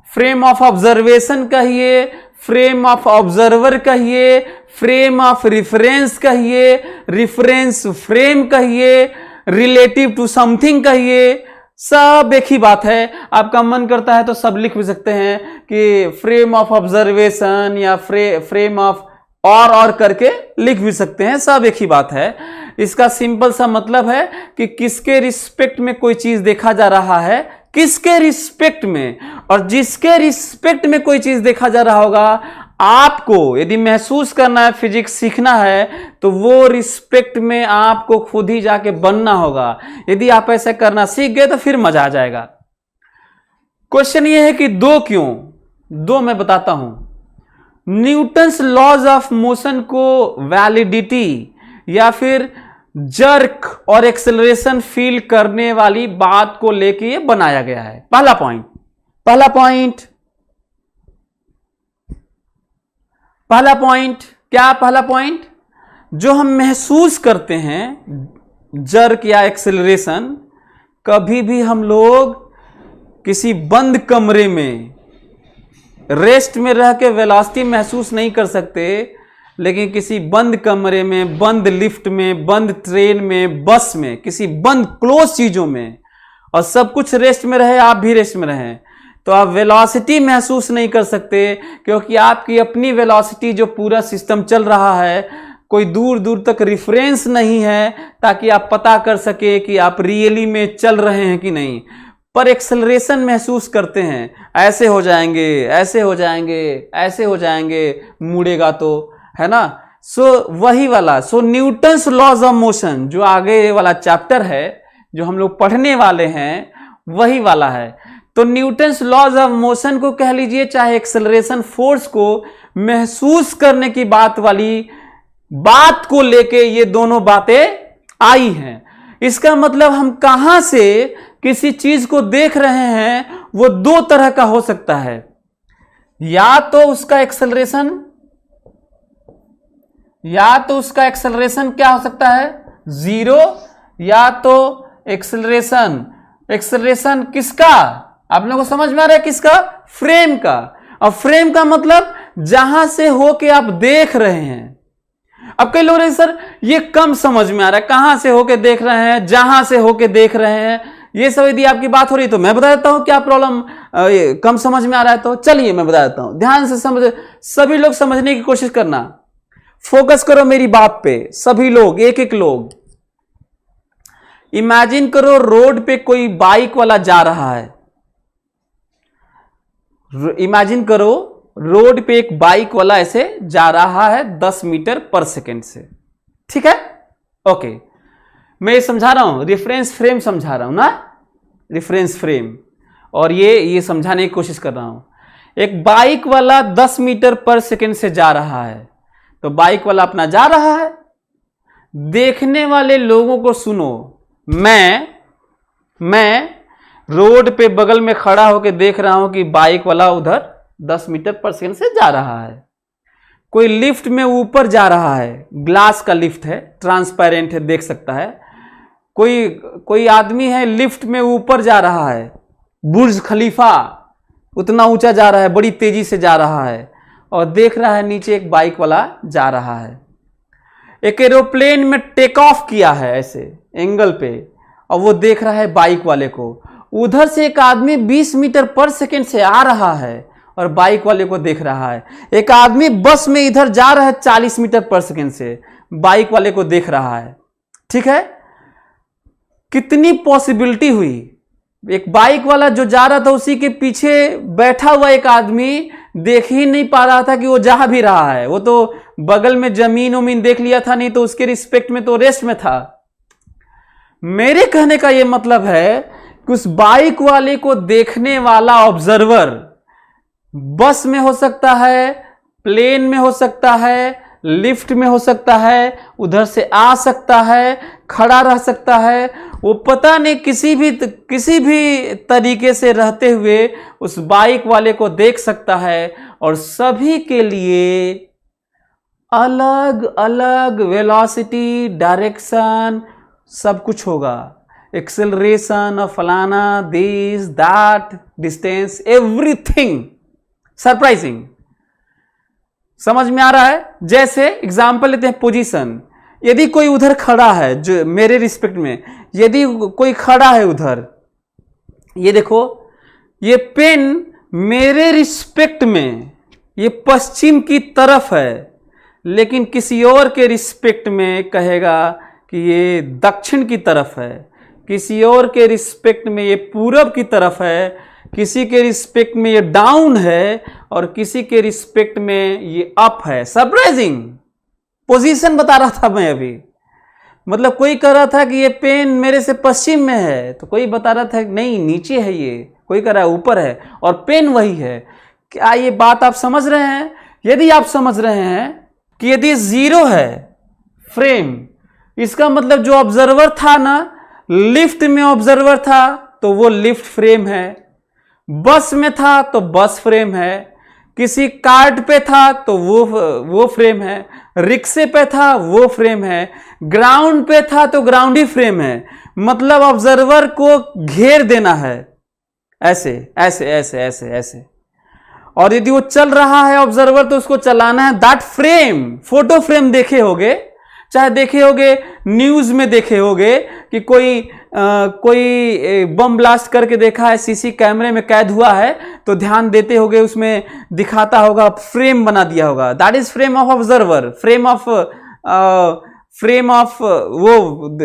फ्रेम ऑफ ऑब्जर्वेशन कहिए, फ्रेम ऑफ ऑब्जर्वर कहिए, फ्रेम ऑफ रिफरेंस कहिए, रिफरेंस फ्रेम कहिए, रिलेटिव टू समथिंग कहिए, सब एक ही बात है। आपका मन करता है तो सब लिख भी सकते हैं कि फ्रेम ऑफ ऑब्जर्वेशन या फ्रेम ऑफ और करके लिख भी सकते हैं, सब एक ही बात है। इसका सिंपल सा मतलब है कि किसके रिस्पेक्ट में कोई चीज देखा जा रहा है, किसके रिस्पेक्ट में, और जिसके रिस्पेक्ट में कोई चीज देखा जा रहा होगा, आपको यदि महसूस करना है, फिजिक्स सीखना है, तो वो रिस्पेक्ट में आपको खुद ही जाके बनना होगा। यदि आप ऐसा करना सीख गए तो फिर मजा आ जाएगा। क्वेश्चन ये है कि दो क्यों? दो मैं बताता हूं। न्यूटन्स लॉज ऑफ मोशन को वैलिडिटी या फिर जर्क और एक्सेलरेशन फील करने वाली बात को लेके ये बनाया गया है। पहला पॉइंट क्या? पहला पॉइंट जो हम महसूस करते हैं जर्क या एक्सेलरेशन, कभी भी हम लोग किसी बंद कमरे में रेस्ट में रह के वेलोसिटी महसूस नहीं कर सकते, लेकिन किसी बंद कमरे में, बंद लिफ्ट में, बंद ट्रेन में, बस में, किसी बंद क्लोज चीजों में, और सब कुछ रेस्ट में रहे, आप भी रेस्ट में रहें, तो आप वेलोसिटी महसूस नहीं कर सकते, क्योंकि आपकी अपनी वेलोसिटी जो पूरा सिस्टम चल रहा है, कोई दूर दूर तक रिफरेंस नहीं है ताकि आप पता कर सके कि आप रियली में चल रहे हैं कि नहीं। पर एक्सेलरेशन महसूस करते हैं, ऐसे हो जाएंगे, ऐसे हो जाएंगे, ऐसे हो जाएंगे, मुड़ेगा तो, है ना। वही वाला न्यूटन्स लॉज ऑफ मोशन जो आगे वाला चैप्टर है जो हम लोग पढ़ने वाले हैं, वही वाला है। तो न्यूटन्स लॉज ऑफ मोशन को कह लीजिए, चाहे एक्सेलरेशन फोर्स को महसूस करने की बात वाली बात को लेके ये दोनों बातें आई हैं। इसका मतलब हम कहां से किसी चीज को देख रहे हैं वो दो तरह का हो सकता है, या तो उसका एक्सेलरेशन क्या हो सकता है, जीरो, या तो एक्सेलरेशन किसका, आप लोगों को समझ में आ रहा है किसका? फ्रेम का। और फ्रेम का मतलब जहां से होके आप देख रहे हैं। अब कई लोग रहे सर ये कम समझ में आ रहा है, कहां से होके देख रहे हैं, जहां से होके देख रहे हैं, ये सब यदि आपकी बात हो रही तो मैं बता देता हूं क्या प्रॉब्लम कम समझ में आ रहा है। तो चलिए मैं बता देता हूं, ध्यान से समझ, सभी लोग समझने की कोशिश करना, फोकस करो मेरी बात पे, सभी लोग, एक एक लोग। इमेजिन करो रोड पे कोई बाइक वाला जा रहा है, इमेजिन करो रोड पे एक बाइक वाला ऐसे जा रहा है 10 मीटर पर सेकेंड से, ठीक है, ओके। मैं ये समझा रहा हूं, रेफरेंस फ्रेम समझा रहा हूं ना, रेफरेंस फ्रेम, और ये समझाने की कोशिश कर रहा हूं। एक बाइक वाला 10 मीटर पर सेकेंड से जा रहा है, तो बाइक वाला अपना जा रहा है, देखने वाले लोगों को सुनो, मैं रोड पे बगल में खड़ा होकर देख रहा हूं कि बाइक वाला उधर 10 मीटर पर सेकेंड से जा रहा है। कोई लिफ्ट में ऊपर जा रहा है, ग्लास का लिफ्ट है, ट्रांसपेरेंट है, देख सकता है। कोई आदमी है लिफ्ट में ऊपर जा रहा है, बुर्ज खलीफा उतना ऊंचा जा रहा है, बड़ी तेजी से जा रहा है, और देख रहा है नीचे एक बाइक वाला जा रहा है। एक एरोप्लेन में टेक ऑफ किया है ऐसे एंगल पे, और वो देख रहा है बाइक वाले को। उधर से एक आदमी 20 मीटर पर सेकेंड से आ रहा है और बाइक वाले को देख रहा है। एक आदमी बस में इधर जा रहा है 40 मीटर पर सेकेंड से, बाइक वाले को देख रहा है, ठीक है। कितनी पॉसिबिलिटी हुई, एक बाइक वाला जो जा रहा था उसी के पीछे बैठा हुआ एक आदमी देख ही नहीं पा रहा था कि वो जा भी रहा है, वो तो बगल में जमीन उमीन देख लिया था, नहीं तो उसके रिस्पेक्ट में तो रेस्ट में था। मेरे कहने का ये मतलब है कि उस बाइक वाले को देखने वाला ऑब्जर्वर बस में हो सकता है, प्लेन में हो सकता है, लिफ्ट में हो सकता है, उधर से आ सकता है, खड़ा रह सकता है, वो पता नहीं किसी भी तरीके से रहते हुए उस बाइक वाले को देख सकता है। और सभी के लिए अलग अलग वेलोसिटी, डायरेक्शन, सब कुछ होगा, एक्सेलरेशन और फलाना, this that, distance, everything surprising. समझ में आ रहा है? जैसे एग्जांपल लेते हैं पोजीशन, यदि कोई उधर खड़ा है, जो मेरे रिस्पेक्ट में यदि कोई खड़ा है उधर, ये देखो, ये पेन मेरे रिस्पेक्ट में ये पश्चिम की तरफ है, लेकिन किसी और के रिस्पेक्ट में कहेगा कि ये दक्षिण की तरफ है, किसी और के रिस्पेक्ट में ये पूरब की तरफ है, किसी के रिस्पेक्ट में ये डाउन है और किसी के रिस्पेक्ट में ये अप है। सरप्राइजिंग पोजीशन बता रहा था मैं अभी। मतलब कोई कह रहा था कि ये पेन मेरे से पश्चिम में है, तो कोई बता रहा था कि नहीं नीचे है, ये कोई कह रहा है ऊपर है, और पेन वही है। क्या ये बात आप समझ रहे हैं? यदि आप समझ रहे हैं कि यदि 0 है फ्रेम, इसका मतलब जो ऑब्जर्वर था ना, लिफ्ट में ऑब्जर्वर था तो वो लिफ्ट फ्रेम है, बस में था तो बस फ्रेम है, किसी कार्ट पे था तो वो फ्रेम है, रिक्शे पे था वो फ्रेम है, ग्राउंड पे था तो ग्राउंड ही फ्रेम है। मतलब ऑब्जर्वर को घेर देना है ऐसे ऐसे ऐसे ऐसे ऐसे, और यदि वो चल रहा है ऑब्जर्वर तो उसको चलाना है दैट फ्रेम। फोटो फ्रेम देखे होगे, चाहे देखे होगे न्यूज में देखे होगे कि कोई बम ब्लास्ट करके देखा है, सीसी कैमरे में कैद हुआ है, तो ध्यान देते होगे उसमें दिखाता होगा, फ्रेम बना दिया होगा, that is frame of observer. Frame of वो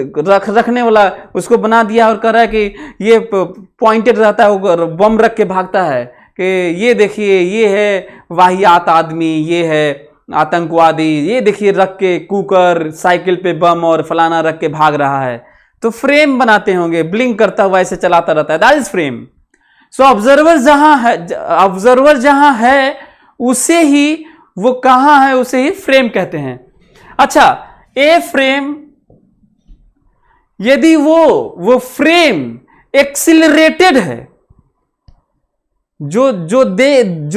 रखने वाला उसको बना दिया और कह रहा है कि ये पॉइंटेड रहता है, वो बम रख के भागता है कि ये देखिए ये है वाहियात आदमी, ये है आतंकवादी, ये देखिए रख के कुकर, साइकिल पे बम और फलाना रख के भाग रहा है। तो फ्रेम बनाते होंगे, ब्लिंक करता हुआ ऐसे चलाता रहता है, that is frame. So observer जहां है उसे ही, वो कहां है उसे ही फ्रेम कहते हैं। अच्छा, ए फ्रेम, यदि वो फ्रेम एक्सिलरेटेड है, जो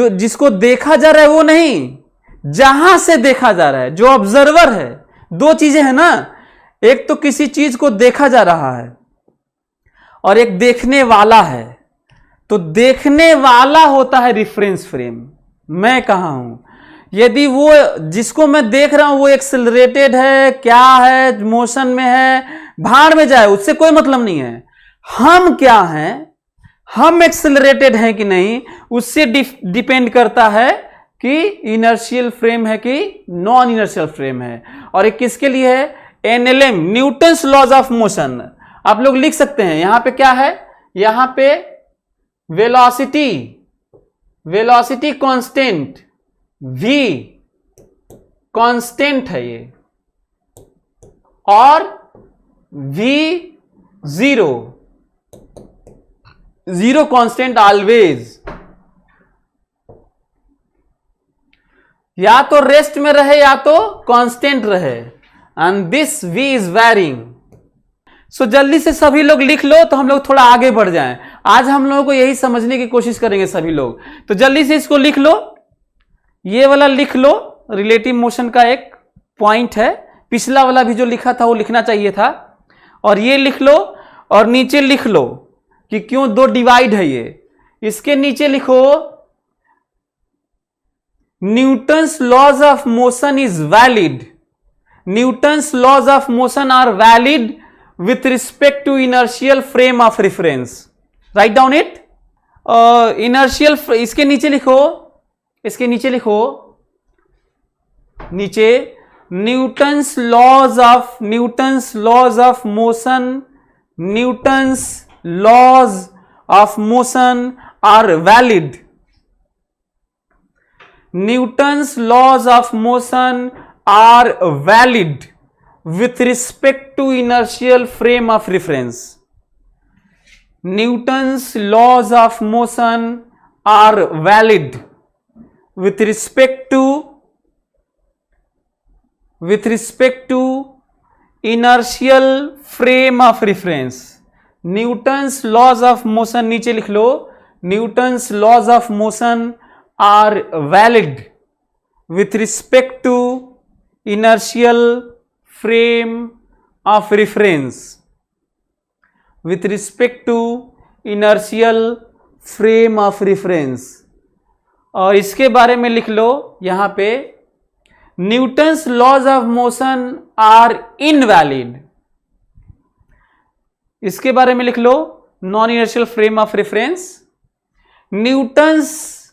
जिसको देखा जा रहा है वो नहीं, जहां से देखा जा रहा है, जो ऑब्जर्वर है, दो चीजें हैं ना, एक तो किसी चीज को देखा जा रहा है और एक देखने वाला है। तो देखने वाला होता है रिफरेंस फ्रेम। मैं कहां हूं, यदि वो जिसको मैं देख रहा हूं वो एक्सेलरेटेड है, क्या है, मोशन में है, भाड़ में जाए, उससे कोई मतलब नहीं है। हम क्या हैं, हम एक्सेलरेटेड हैं कि नहीं, उससे डिपेंड करता है कि इनर्शियल फ्रेम है कि नॉन इनर्शियल फ्रेम है। और एक किसके लिए है? NLM, Newton's laws of motion. आप लोग लिख सकते हैं, यहां पे क्या है, यहां पे वेलोसिटी कांस्टेंट, v कांस्टेंट है ये, और जीरो कांस्टेंट ऑलवेज। या तो रेस्ट में रहे या तो कांस्टेंट रहे, and this v is varying. So जल्दी से सभी लोग लिख लो तो हम लोग थोड़ा आगे बढ़ जाएं। आज हम लोगों को यही समझने की कोशिश करेंगे सभी लोग, तो जल्दी से इसको लिख लो, ये वाला लिख लो, रिलेटिव मोशन का एक पॉइंट है। पिछला वाला भी जो लिखा था वो लिखना चाहिए था, और ये लिख लो, और नीचे लिख लो कि क्यों दो डिवाइड है ये। इसके नीचे लिखो Newton's laws of motion is valid, Newton's laws of motion are valid with respect to inertial frame of reference. Write down it. Inertial, इसके नीचे लिखो, नीचे Newton's laws of motion are valid. Newton's laws of motion are valid with respect to inertial frame of reference. Newton's laws of motion are valid with respect to inertial frame of reference. Newton's laws of motion, नीचे लिख लो, Newton's laws of motion are valid with respect to inertial frame of reference. With respect to inertial frame of reference. और इसके बारे में लिख लो यहां पे, Newton's laws of motion are invalid. इसके बारे में लिख लो, non inertial frame of reference, Newton's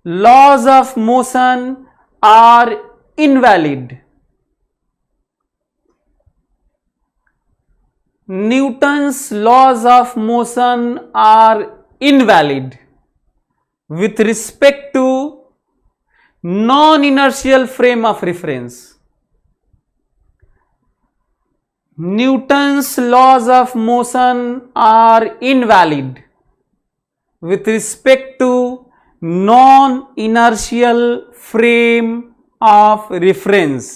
laws of motion are invalid Newton's laws of motion are invalid with respect to non-inertial frame of reference. Newton's laws of motion are invalid with respect to non-inertial frame of reference.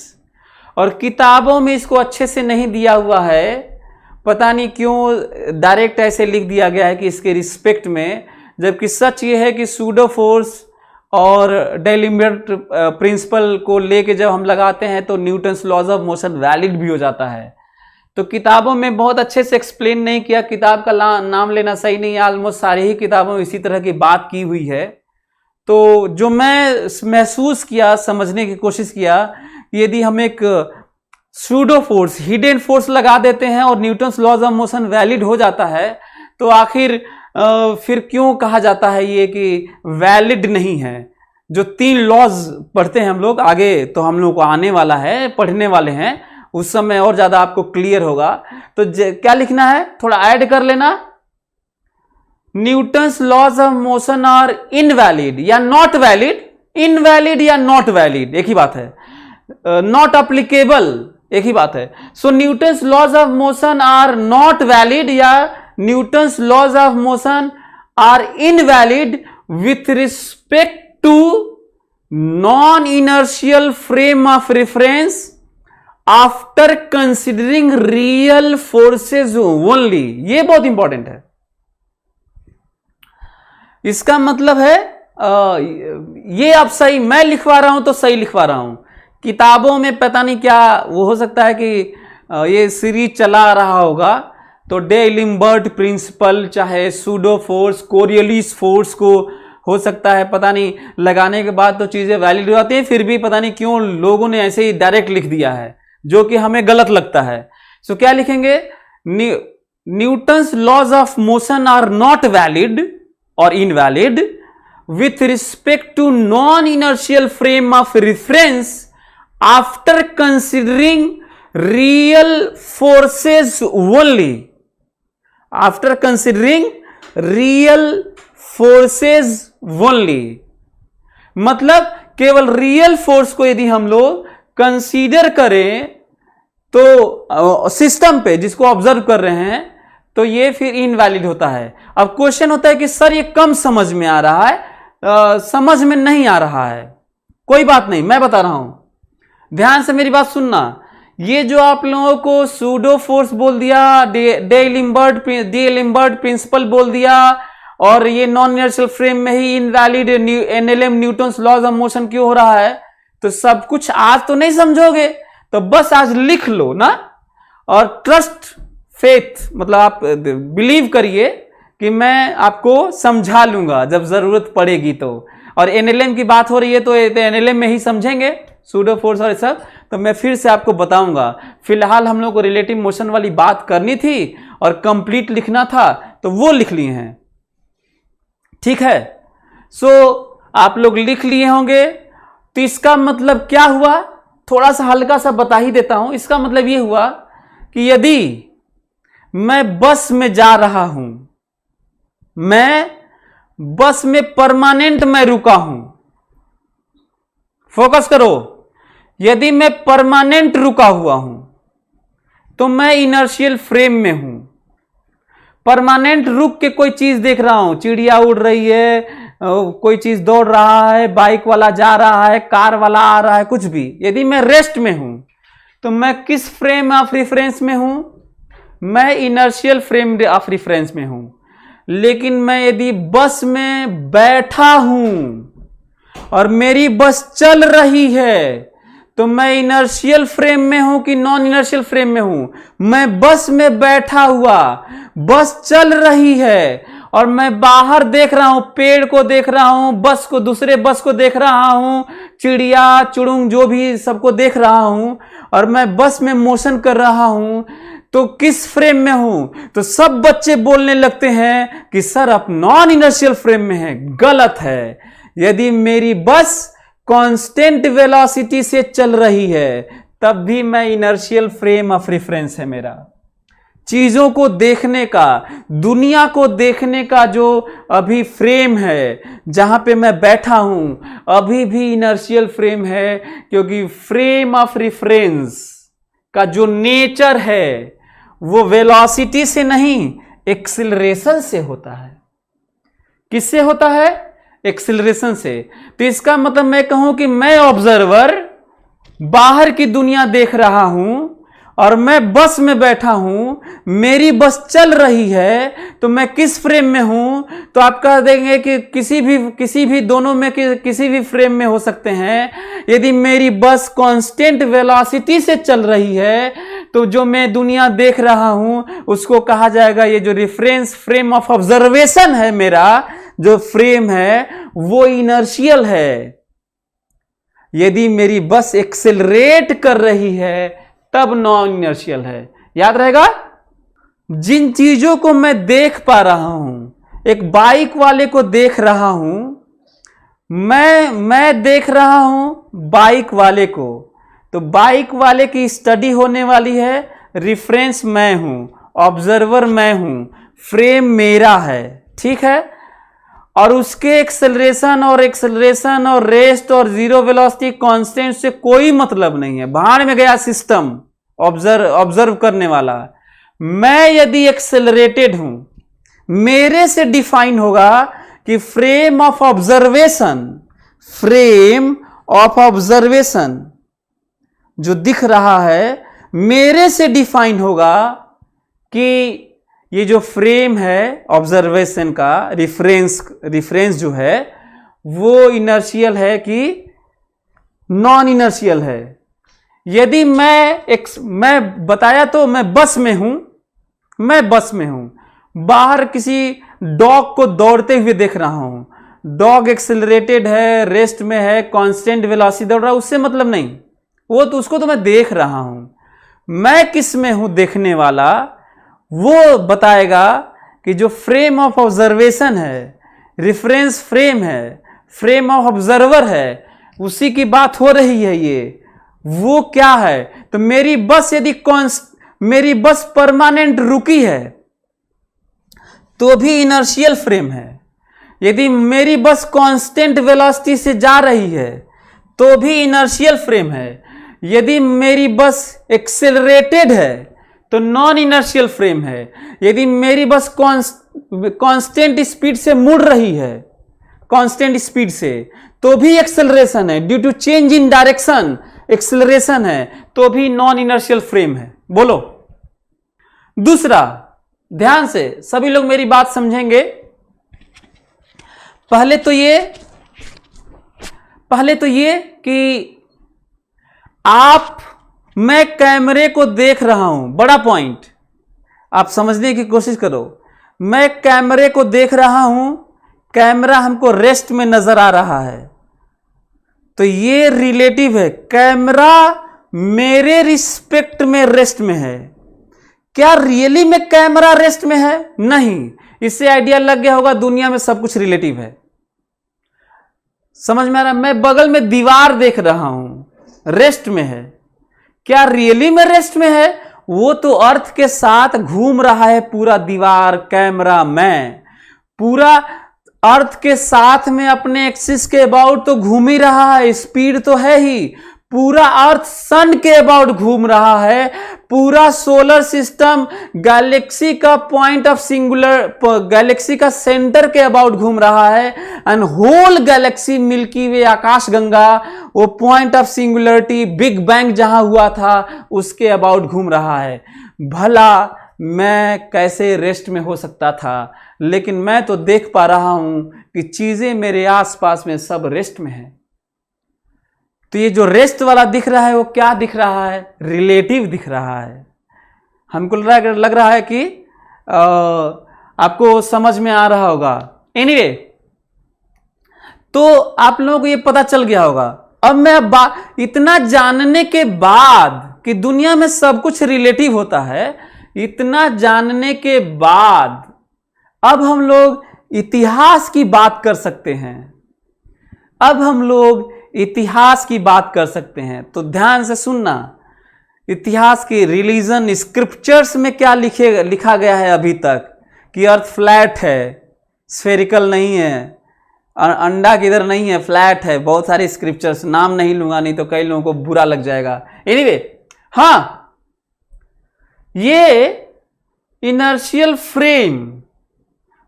और किताबों में इसको अच्छे से नहीं दिया हुआ है, पता नहीं क्यों डायरेक्ट ऐसे लिख दिया गया है कि इसके रिस्पेक्ट में, जबकि सच ये है कि सूडो फोर्स और डेलिम्बर्ट प्रिंसिपल को लेके जब हम लगाते हैं तो Newton's laws of motion valid भी हो जाता है। तो किताबों में बहुत अच्छे से एक्सप्लेन नहीं किया, किताब का नाम लेना सही नहीं है, ऑलमोस्ट सारी ही किताबों में इसी तरह की बात की हुई है। तो जो मैं महसूस किया, समझने की कोशिश किया, यदि हम एक सूडो फोर्स, हिडन फोर्स लगा देते हैं और Newton's laws of motion valid हो जाता है, तो आखिर फिर क्यों कहा जाता है ये कि वैलिड नहीं है। जो 3 लॉज पढ़ते हैं हम लोग, आगे तो हम लोग को आने वाला है, पढ़ने वाले हैं, उस समय और ज्यादा आपको क्लियर होगा। तो क्या लिखना है, थोड़ा ऐड कर लेना, Newton's laws of motion are invalid या नॉट वैलिड, इनवैलिड या नॉट वैलिड एक ही बात है, नॉट अप्लीकेबल एक ही बात है। So Newton's laws of motion are not valid या Newton's laws of motion are invalid with respect to non-inertial frame of reference after considering real forces only। ये बहुत इंपॉर्टेंट है। इसका मतलब है ये आप सही, मैं लिखवा रहा हूं तो सही लिखवा रहा हूं, किताबों में पता नहीं क्या वो हो सकता है कि ये सीरीज चला रहा होगा, तो डे-लिम्बर्ट प्रिंसिपल, चाहे सूडो फोर्स, कोरियोलिस फोर्स को हो सकता है पता नहीं लगाने के बाद तो चीजें वैलिड हो जाती हैं, फिर भी पता नहीं क्यों लोगों ने ऐसे ही डायरेक्ट लिख दिया है, जो कि हमें गलत लगता है। सो क्या लिखेंगे, Newton's laws of motion are not valid और invalid with respect to non inertial frame of reference after considering real forces only, after considering real forces only. मतलब केवल रियल फोर्स को यदि हम लोग कंसीडर करें तो सिस्टम पे जिसको ऑब्जर्व कर रहे हैं, तो ये फिर इनवैलिड होता है। अब क्वेश्चन होता है कि सर ये कम समझ में आ रहा है, समझ में नहीं आ रहा है, कोई बात नहीं, मैं बता रहा हूं, ध्यान से मेरी बात सुनना। ये जो आप लोगों को सूडो फोर्स बोल दिया, डे-लिम्बर्ट प्रिंसिपल बोल दिया, और ये नॉन इनर्शियल फ्रेम में ही invalid NLM Newton's laws of motion क्यों हो रहा है, तो सब कुछ आज तो नहीं समझोगे, तो बस आज लिख लो ना, और ट्रस्ट फेथ, मतलब आप बिलीव करिए कि मैं आपको समझा लूंगा जब जरूरत पड़ेगी तो। और एनएलएम की बात हो रही है तो एनएलएम में ही समझेंगे सूडो फोर्स और सब, तो मैं फिर से आपको बताऊंगा। फिलहाल हम लोग को रिलेटिव मोशन वाली बात करनी थी और कंप्लीट लिखना था, तो वो लिख लिए हैं, ठीक है। सो आप लोग लिख लिए होंगे, तो इसका मतलब क्या हुआ, थोड़ा सा हल्का सा बता ही देता हूं। इसका मतलब ये हुआ कि यदि मैं बस में जा रहा हूं, मैं बस में परमानेंट मैं रुका हूं, फोकस करो, यदि मैं परमानेंट रुका हुआ हूं तो मैं इनर्शियल फ्रेम में हूं। परमानेंट रुक के कोई चीज देख रहा हूं, चिड़िया उड़ रही है, कोई चीज दौड़ रहा है, बाइक वाला जा रहा है, कार वाला आ रहा है, कुछ भी, यदि मैं रेस्ट में हूं तो मैं किस फ्रेम ऑफ रेफरेंस में हूं, मैं इनर्शियल फ्रेम ऑफ रेफरेंस में हूं। लेकिन मैं यदि बस में बैठा हूं और मेरी बस चल रही है तो मैं इनर्शियल फ्रेम में हूं कि नॉन इनर्शियल फ्रेम में हूं। मैं बस में बैठा हुआ, बस चल रही है और मैं बाहर देख रहा हूं, पेड़ को देख रहा हूं, बस को, दूसरे बस को देख रहा हूं, चिड़िया चुड़ुंग जो भी सबको देख रहा हूं, और मैं बस में मोशन कर रहा हूं, तो किस फ्रेम में हूं? तो सब बच्चे बोलने लगते हैं कि सर आप नॉन इनर्शियल फ्रेम में हैं। गलत है। यदि मेरी बस कांस्टेंट वेलोसिटी से चल रही है तब भी मैं इनर्शियल फ्रेम ऑफ रेफरेंस है मेरा। चीजों को देखने का, दुनिया को देखने का जो अभी फ्रेम है जहां पे मैं बैठा हूं, अभी भी इनर्शियल फ्रेम है, क्योंकि फ्रेम ऑफ रेफरेंस का जो नेचर है वो वेलोसिटी से नहीं, एक्सिलरेशन से होता है। किससे होता है? एक्सिलरेशन से। तो इसका मतलब मैं कहूं कि मैं ऑब्जर्वर बाहर की दुनिया देख रहा हूं और मैं बस में बैठा हूं, मेरी बस चल रही है, तो मैं किस फ्रेम में हूं? तो आप कह देंगे कि किसी भी दोनों में किसी भी फ्रेम में हो सकते हैं। यदि मेरी बस कांस्टेंट वेलोसिटी से चल रही है तो जो मैं दुनिया देख रहा हूं उसको कहा जाएगा, ये जो रेफरेंस फ्रेम ऑफ ऑब्जर्वेशन है, मेरा जो फ्रेम है वो इनर्शियल है। यदि मेरी बस एक्सेलरेट कर रही है तब नॉन इनर्शियल है। याद रहेगा? जिन चीजों को मैं देख पा रहा हूं, एक बाइक वाले को देख रहा हूं, मैं देख रहा हूं बाइक वाले को, तो बाइक वाले की स्टडी होने वाली है, रिफरेंस मैं हूं, ऑब्जर्वर मैं हूं, फ्रेम मेरा है, ठीक है। और उसके एक्सेलरेशन और रेस्ट और जीरो वेलोसिटी कांस्टेंट से कोई मतलब नहीं है, भाड़ में गया सिस्टम ऑब्जर्व करने वाला। मैं यदि एक्सेलरेटेड हूं, मेरे से डिफाइन होगा कि फ्रेम ऑफ ऑब्जर्वेशन जो दिख रहा है, मेरे से डिफाइन होगा कि ये जो फ्रेम है ऑब्जर्वेशन का, रिफरेंस जो है वो इनर्शियल है कि नॉन इनर्शियल है। यदि मैं बताया तो मैं बस में हूं, बाहर किसी डॉग को दौड़ते हुए देख रहा हूं, डॉग एक्सेलरेटेड है, रेस्ट में है, कांस्टेंट वेलोसिटी दौड़ रहा है, उससे मतलब नहीं, वो तो उसको तो मैं देख रहा हूं। मैं किस में हूं देखने वाला, वो बताएगा कि जो फ्रेम ऑफ ऑब्जर्वेशन है, रिफरेंस फ्रेम है, फ्रेम ऑफ ऑब्जर्वर है, उसी की बात हो रही है। ये वो क्या है? तो मेरी बस परमानेंट रुकी है तो भी इनर्शियल फ्रेम है। यदि मेरी बस कांस्टेंट वेलोसिटी से जा रही है तो भी इनर्शियल फ्रेम है। यदि मेरी बस एक्सेलरेटेड है तो नॉन इनर्शियल फ्रेम है। यदि मेरी बस कांस्टेंट स्पीड से मुड़ रही है, कांस्टेंट स्पीड से, तो भी एक्सेलरेशन है, due to change in direction acceleration है, तो भी नॉन इनर्शियल फ्रेम है। बोलो दूसरा, ध्यान से सभी लोग मेरी बात समझेंगे। पहले तो ये कि मैं कैमरे को देख रहा हूं, बड़ा पॉइंट आप समझने की कोशिश करो। मैं कैमरे को देख रहा हूं, कैमरा हमको रेस्ट में नजर आ रहा है, तो ये रिलेटिव है। कैमरा मेरे रिस्पेक्ट में रेस्ट में है। क्या रियली में कैमरा रेस्ट में है? नहीं। इससे आइडिया लग गया होगा दुनिया में सब कुछ रिलेटिव है। समझ में आ रहा? मैं बगल में दीवार देख रहा हूं, रेस्ट में है। क्या रियली में रेस्ट में है? वो तो अर्थ के साथ घूम रहा है पूरा दीवार, कैमरा, मैं पूरा अर्थ के साथ में अपने एक्सिस के अबाउट तो घूम ही रहा है, स्पीड तो है ही। पूरा अर्थ सन के अबाउट घूम रहा है, पूरा सोलर सिस्टम गैलेक्सी का पॉइंट ऑफ गैलेक्सी का सेंटर के अबाउट घूम रहा है, एंड होल गैलेक्सी मिल्की वे आकाश गंगा वो point of singularity big bang जहां हुआ था उसके अबाउट घूम रहा है। भला मैं कैसे रेस्ट में हो सकता था? लेकिन मैं तो देख पा रहा हूं कि चीजें मेरे आसपास में सब रेस्ट में है। तो ये जो रेस्ट वाला दिख रहा है वो क्या दिख रहा है? रिलेटिव दिख रहा है। हमको लग रहा है कि आपको समझ में आ रहा होगा। एनीवे, तो आप लोगों को ये पता चल गया होगा। अब मैं इतना जानने के बाद कि दुनिया में सब कुछ रिलेटिव होता है, इतना जानने के बाद अब हम लोग इतिहास की बात कर सकते हैं। अब हम लोग इतिहास की बात कर सकते हैं। तो ध्यान से सुनना, इतिहास की रिलीजन स्क्रिप्चर्स में क्या लिखा गया है अभी तक कि अर्थ फ्लैट है, स्फेरिकल नहीं है, अंडा किधर नहीं है, फ्लैट है। बहुत सारे स्क्रिप्चर्स, नाम नहीं लूंगा नहीं तो कई लोगों को बुरा लग जाएगा। एनीवे, हाँ, ये इनर्शियल फ्रेम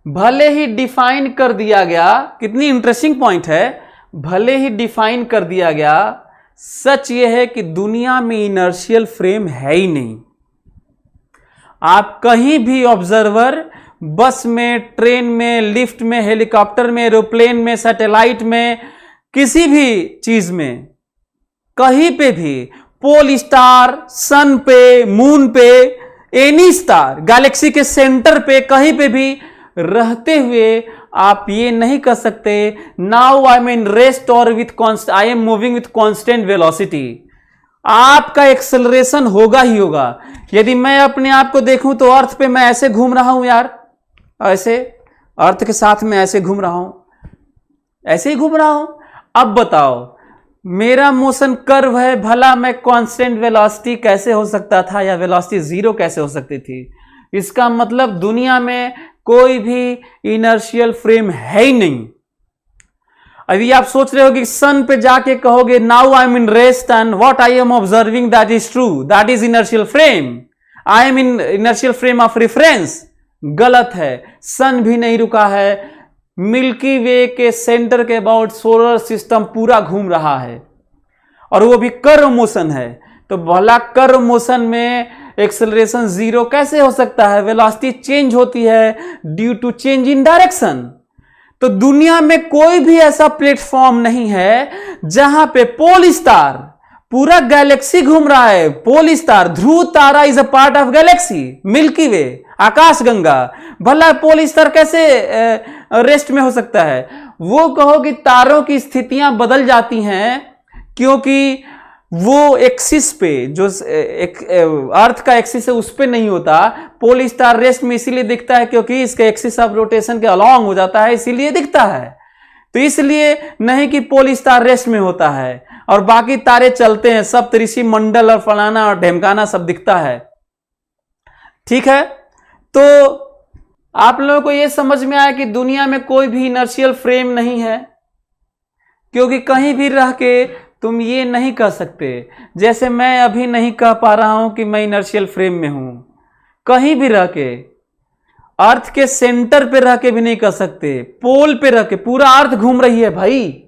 भले ही डिफाइन कर दिया गया, कितनी इंटरेस्टिंग पॉइंट है, भले ही डिफाइन कर दिया गया, सच यह है कि दुनिया में इनर्शियल फ्रेम है ही नहीं। आप कहीं भी ऑब्जर्वर, बस में, ट्रेन में, लिफ्ट में, हेलीकॉप्टर में, एरोप्लेन में, सैटेलाइट में, किसी भी चीज में, कहीं पे भी, पोल स्टार, सन पे, मून पे, एनी स्टार, गैलेक्सी के सेंटर पे, कहीं पे भी रहते हुए आप ये नहीं कर सकते now I am in rest और with I am moving with constant velocity. आपका एक्सेलरेशन होगा ही होगा। यदि मैं अपने आप को देखूं तो अर्थ पे मैं ऐसे घूम रहा हूं यार, ऐसे अर्थ के साथ में ऐसे घूम रहा हूं, ऐसे ही घूम रहा हूं। अब बताओ, मेरा मोशन कर्व है, भला मैं कांस्टेंट वेलोसिटी कैसे हो सकता था, या वेलोसिटी जीरो कैसे हो सकती थी? इसका मतलब दुनिया में कोई भी इनर्शियल फ्रेम है ही नहीं। अभी आप सोच रहे हो कि सन पे जाके कहोगे now I am in rest and what I am observing that is true, that is inertial frame, I am in inertial frame of reference. गलत है, सन भी नहीं रुका है, मिल्की वे के सेंटर के अबाउट सोलर सिस्टम पूरा घूम रहा है, और वो भी कर्व मोशन है। तो भला कर्व मोशन में एक्सेलरेशन जीरो कैसे हो सकता है? वेलोसिटी चेंज होती है due to change in direction. तो दुनिया में कोई भी ऐसा प्लेटफॉर्म नहीं है जहां पे पोल स्टार, पूरा गैलेक्सी घूम रहा है, पोल स्टार, ध्रुव तारा is a part of galaxy, Milky Way, आकाशगंगा, भला पोल स्टार कैसे रेस्ट में हो सकता है? वो कहो कि तारों की स्थितियां बदल जाती हैं क्योंकि वो एक्सिस पे, जो अर्थ का एक्सिस है उस पे नहीं होता। पोल स्टार रेस्ट में इसीलिए दिखता है क्योंकि इसका एक्सिस ऑफ रोटेशन के अलॉन्ग हो जाता है, इसीलिए दिखता है। तो इसलिए नहीं कि पोल स्टार रेस्ट में होता है और बाकी तारे चलते हैं, सप्तऋषि मंडल और फलाना और ढेमकाना सब दिखता है। ठीक है, तो आप लोगों को यह समझ में आया कि दुनिया में कोई भी इनर्शियल फ्रेम नहीं है, क्योंकि कहीं भी रह के तुम ये नहीं कह सकते, जैसे मैं अभी नहीं कह पा रहा हूं कि मैं इनर्शियल फ्रेम में हूं। कहीं भी रह के, अर्थ के सेंटर पे रह के भी नहीं कह सकते, पोल पे रह के, पूरा अर्थ घूम रही है भाई,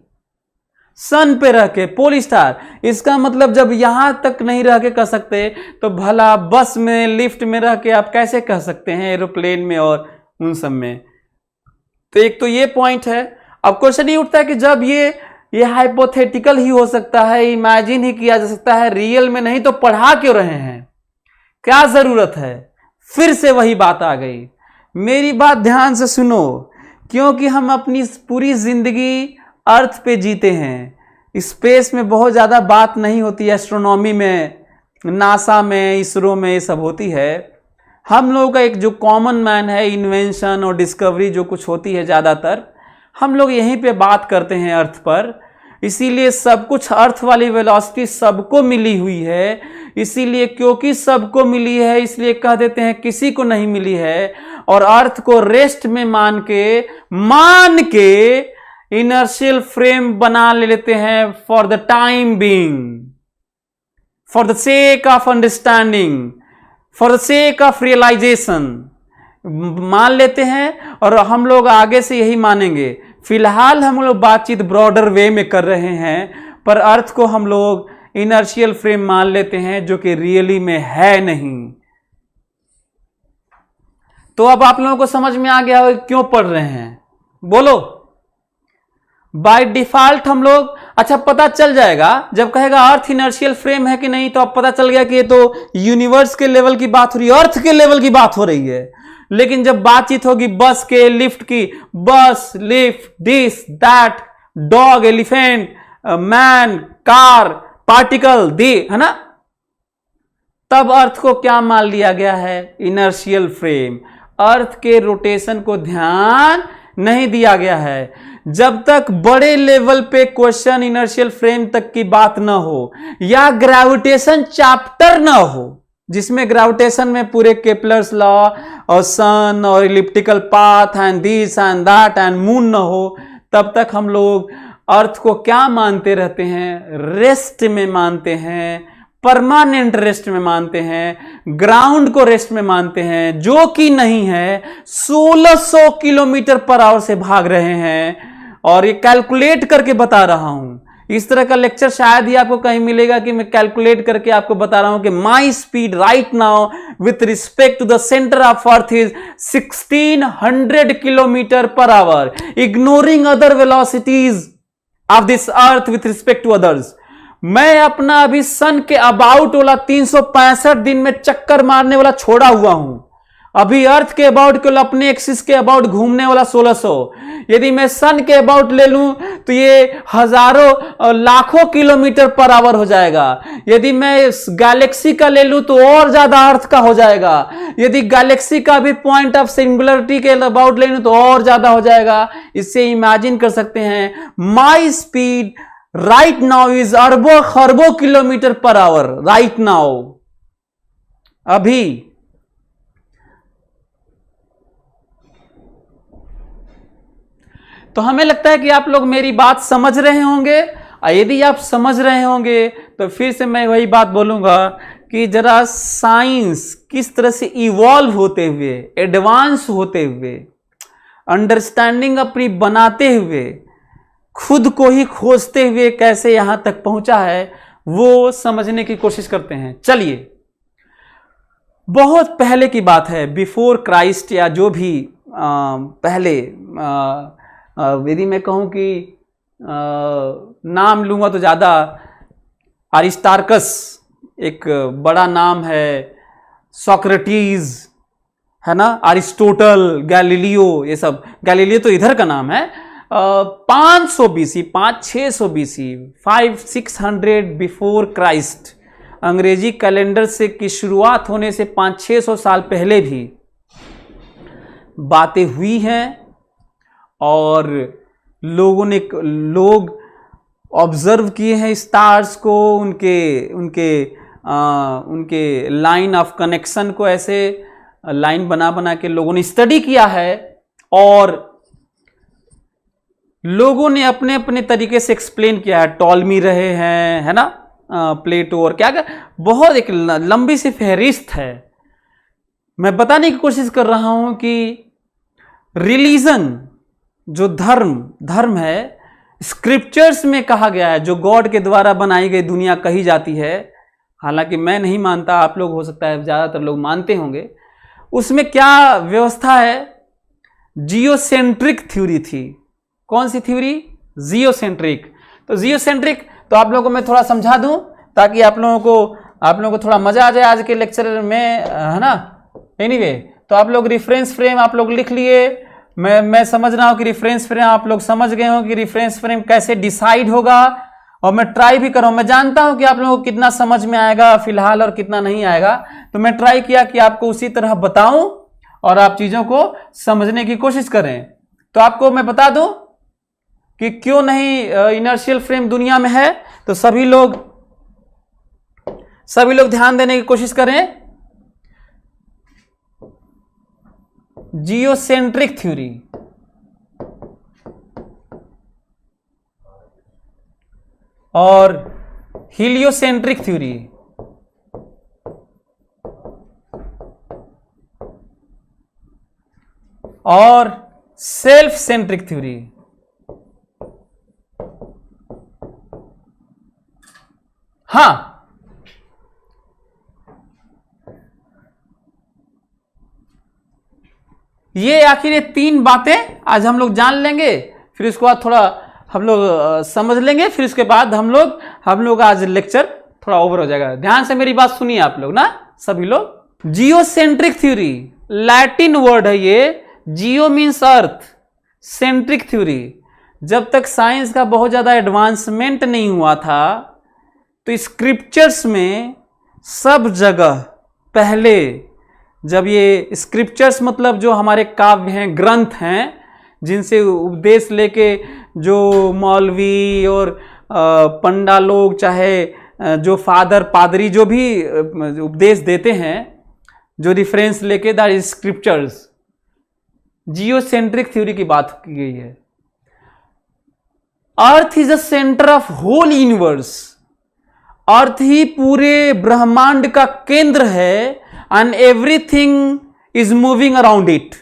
सन पे रह के, पोल स्टार। इसका मतलब जब यहां तक नहीं रह के कह सकते तो भला बस में, लिफ्ट में रह के आप कैसे कह सकते हैं, एरोप्लेन में और उन सब में? तो एक तो ये पॉइंट है। अब क्वेश्चन ये उठता है कि जब ये हाइपोथेटिकल ही हो सकता है, इमेजिन ही किया जा सकता है, रियल में नहीं तो पढ़ा क्यों रहे हैं? क्या जरूरत है? फिर से वही बात आ गई। मेरी बात ध्यान से सुनो, क्योंकि हम अपनी पूरी जिंदगी अर्थ पे जीते हैं। स्पेस में बहुत ज्यादा बात नहीं होती, एस्ट्रोनॉमी में, नासा में, इसरो में ये सब होती है। हम लोगों का एक जो कॉमन मैन है, इन्वेंशन और डिस्कवरी जो कुछ होती है ज्यादातर हम लोग यहीं पे बात करते हैं अर्थ पर। इसीलिए सब कुछ, अर्थ वाली वेलोसिटी सबको मिली हुई है। इसीलिए क्योंकि सबको मिली है इसलिए कह देते हैं किसी को नहीं मिली है, और अर्थ को रेस्ट में मान के इनर्शियल फ्रेम बना लेते हैं for the time being, for the sake of understanding, for the sake of realisation मान लेते हैं, और हम लोग आगे से यही मानेंगे। फिलहाल हम लोग बातचीत ब्रॉडर वे में कर रहे हैं, पर अर्थ को हम लोग इनर्शियल फ्रेम मान लेते हैं जो कि रियली में है नहीं। तो अब आप लोगों को समझ में आ गया हो क्यों पढ़ रहे हैं? बोलो। बाय डिफॉल्ट हम लोग, अच्छा पता चल जाएगा जब कहेगा अर्थ इनर्शियल फ्रेम है कि नहीं, तो अब पता चल गया कि ये तो यूनिवर्स के लेवल की बात हो रही है, अर्थ के लेवल की बात हो रही है। लेकिन जब बातचीत होगी बस के, लिफ्ट की, bus, lift, this, that, dog, elephant, man, car, particle, दी, है ना, तब अर्थ को क्या मान लिया गया है? Inertial frame. अर्थ के रोटेशन को ध्यान नहीं दिया गया है। जब तक बड़े लेवल पे क्वेश्चन इनर्शियल फ्रेम तक की बात ना हो, या ग्रेविटेशन चैप्टर ना हो, जिसमें ग्रेविटेशन में पूरे केपलर्स लॉ और सन और elliptical path and this and that and moon ना हो, तब तक हम लोग अर्थ को क्या मानते रहते हैं? रेस्ट में मानते हैं, परमानेंट रेस्ट में मानते हैं, ग्राउंड को रेस्ट में मानते हैं, जो कि नहीं है। 1600 किलोमीटर पर आवर से भाग रहे हैं और ये कैलकुलेट करके बता रहा हूं। इस तरह का लेक्चर शायद ही आपको कहीं मिलेगा कि मैं कैलकुलेट करके आपको बता रहा हूं कि my speed right now with respect to the centre of earth is 1600 kilometre पर hour, ignoring other velocities of this earth with respect to others. मैं अपना अभी सन के अबाउट वाला 365 दिन में चक्कर मारने वाला छोड़ा हुआ हूं। अभी अर्थ के अबाउट केवल अपने एक्सिस के अबाउट घूमने वाला 1600। यदि मैं सन के अबाउट ले लूं तो ये हजारों लाखों किलोमीटर पर आवर हो जाएगा। यदि मैं गैलेक्सी का ले लूं तो और ज्यादा अर्थ का हो जाएगा। यदि गैलेक्सी का भी पॉइंट ऑफ सिंगुलरिटी के अबाउट ले लूं तो और ज्यादा हो जाएगा। इससे इमेजिन कर सकते हैं माई स्पीड राइट नाउ इज अरबों खरबों kilometre per hour right now. अभी तो हमें लगता है कि आप लोग मेरी बात समझ रहे होंगे। यदि आप समझ रहे होंगे तो फिर से मैं वही बात बोलूंगा कि जरा साइंस किस तरह से इवॉल्व होते हुए, एडवांस होते हुए, अंडरस्टैंडिंग अपनी बनाते हुए, खुद को ही खोजते हुए कैसे यहां तक पहुंचा है, वो समझने की कोशिश करते हैं। चलिए, बहुत पहले की बात है, बिफोर क्राइस्ट या जो भी पहले, यदि मैं कहूं कि नाम लूंगा तो ज्यादा, अरिस्टार्कस एक बड़ा नाम है, सोक्रेटिस है ना, अरिस्टोटल, गैलीलियो, ये सब, गैलीलियो तो इधर का नाम है। 500 बीसी, 500-600 बीसी, 500-600 बिफोर क्राइस्ट, अंग्रेजी कैलेंडर से की शुरुआत होने से 500-600 साल पहले भी बातें हुई हैं और लोग ऑब्जर्व किए हैं स्टार्स को, उनके लाइन ऑफ कनेक्शन को, ऐसे लाइन बना बना के लोगों ने स्टडी किया है और लोगों ने अपने अपने तरीके से एक्सप्लेन किया है। टॉलमी रहे हैं, है ना, प्लेटो और क्या, बहुत एक लंबी सी फहरिस्त है। मैं बताने की कोशिश कर रहा हूं कि रिलीजन, जो धर्म है, स्क्रिप्चर्स में कहा गया है, जो गॉड के द्वारा बनाई गई दुनिया कही जाती है, हालांकि मैं नहीं मानता, आप लोग हो सकता है ज्यादातर लोग मानते होंगे। उसमें क्या व्यवस्था है? जियोसेंट्रिक थ्योरी थी। कौन सी थ्योरी? जियोसेंट्रिक। तो जियोसेंट्रिक तो आप लोगों को मैं थोड़ा समझा दूं ताकि आप लोगों को थोड़ा मजा आ जाए आज के लेक्चर में, है ना। एनीवे, तो आप लोग रेफरेंस फ्रेम आप लोग लिख लिए। मैं समझ रहा हूं कि रेफरेंस फ्रेम आप लोग समझ गए हो कि रेफरेंस फ्रेम कैसे डिसाइड होगा, और मैं ट्राई भी कर रहा हूं। मैं जानता हूं कि आप लोगों को कितना समझ में आएगा फिलहाल और कितना नहीं आएगा, तो मैं ट्राई किया कि आपको उसी तरह बताऊं और आप चीजों को समझने की कोशिश करें। तो आपको मैं बता दूं कि क्यों नहीं इनर्शियल फ्रेम दुनिया में है, तो सभी लोग ध्यान देने की कोशिश करें। जियोसेंट्रिक थ्योरी, और हीलियोसेंट्रिक थ्योरी, और सेल्फ सेंट्रिक थ्योरी। हाँ, ये आखिर ये 3 बातें आज हम लोग जान लेंगे, फिर उसके बाद थोड़ा हम लोग समझ लेंगे, फिर उसके बाद हम लोग आज लेक्चर थोड़ा ओवर हो जाएगा। ध्यान से मेरी बात सुनिए आप लोग ना, सभी लोग। जियोसेंट्रिक थ्योरी लैटिन वर्ड है ये, जियो मीन्स अर्थ, सेंट्रिक थ्योरी। जब तक साइंस का बहुत ज्यादा एडवांसमेंट नहीं हुआ था तो स्क्रिप्चर्स में सब जगह पहले, जब ये स्क्रिप्चर्स मतलब जो हमारे काव्य हैं, ग्रंथ हैं, जिनसे उपदेश लेके जो मौलवी और पंडा लोग, चाहे जो फादर पादरी जो भी उपदेश देते हैं, जो रिफरेंस लेके that is scriptures, geocentric theory की बात की गई है। Earth is the centre of whole universe, earth ही पूरे ब्रह्मांड का केंद्र है, and everything is moving around it.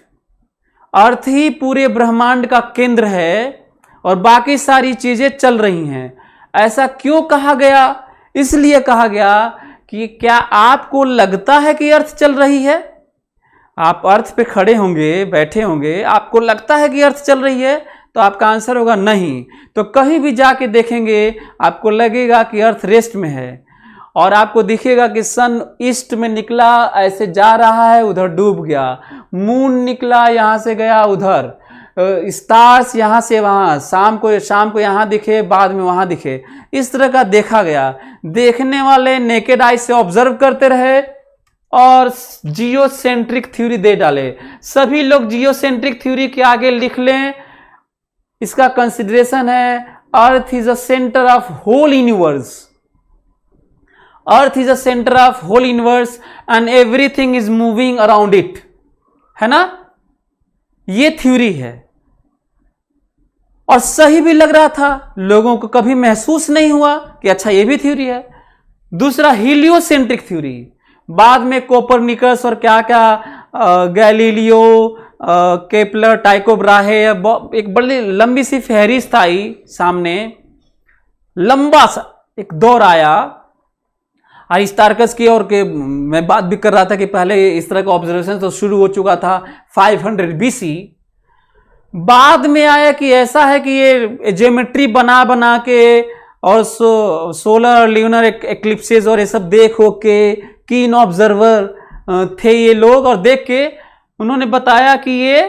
Earth ही पूरे ब्रह्मांड का केंद्र है और बाकी सारी चीजें चल रही हैं। ऐसा क्यों कहा गया? इसलिए कहा गया कि क्या आपको लगता है कि अर्थ चल रही है? आप अर्थ पे खड़े होंगे, बैठे होंगे, आपको लगता है कि अर्थ चल रही है? तो आपका आंसर होगा नहीं। तो कहीं भी जाके देखेंगे आपको लगेगा कि अर्थ रेस्ट में है, और आपको दिखेगा कि सन ईस्ट में निकला, ऐसे जा रहा है, उधर डूब गया। मून निकला, यहां से गया उधर, स्टार्स यहां से वहां, शाम को यहां दिखे, बाद में वहां दिखे। इस तरह का देखा गया। देखने वाले नेकेड आई से ऑब्जर्व करते रहे और जियोसेंट्रिक थ्योरी दे डाले। सभी लोग जियोसेंट्रिक थ्योरी के आगे लिख लें, इसका कंसिडरेशन है earth is a centre of whole universe, earth is a centre of whole universe and everything is moving around it, है ना? ये थ्योरी है और सही भी लग रहा था, लोगों को कभी महसूस नहीं हुआ कि अच्छा ये भी थ्योरी है। दूसरा हीलियोसेंट्रिक थ्योरी, बाद में कोपरनिकस और क्या क्या गैलीलियो, केपलर, टाइको ब्राहे, एक बड़ी लंबी सी फहरिस्त आई सामने, लंबा सा एक दौर आया अरिस्टार्कस की, और के मैं बात भी कर रहा था कि पहले इस तरह का ऑब्जर्वेशन तो शुरू हो चुका था 500 BC। बाद में आया कि ऐसा है कि ये ज्योमेट्री बना बना के और सोलर ल्यूनर एक्लिप्सेस और ये सब देखो के कीन ऑब्जर्वर थे ये लोग, और देख के उन्होंने बताया कि ये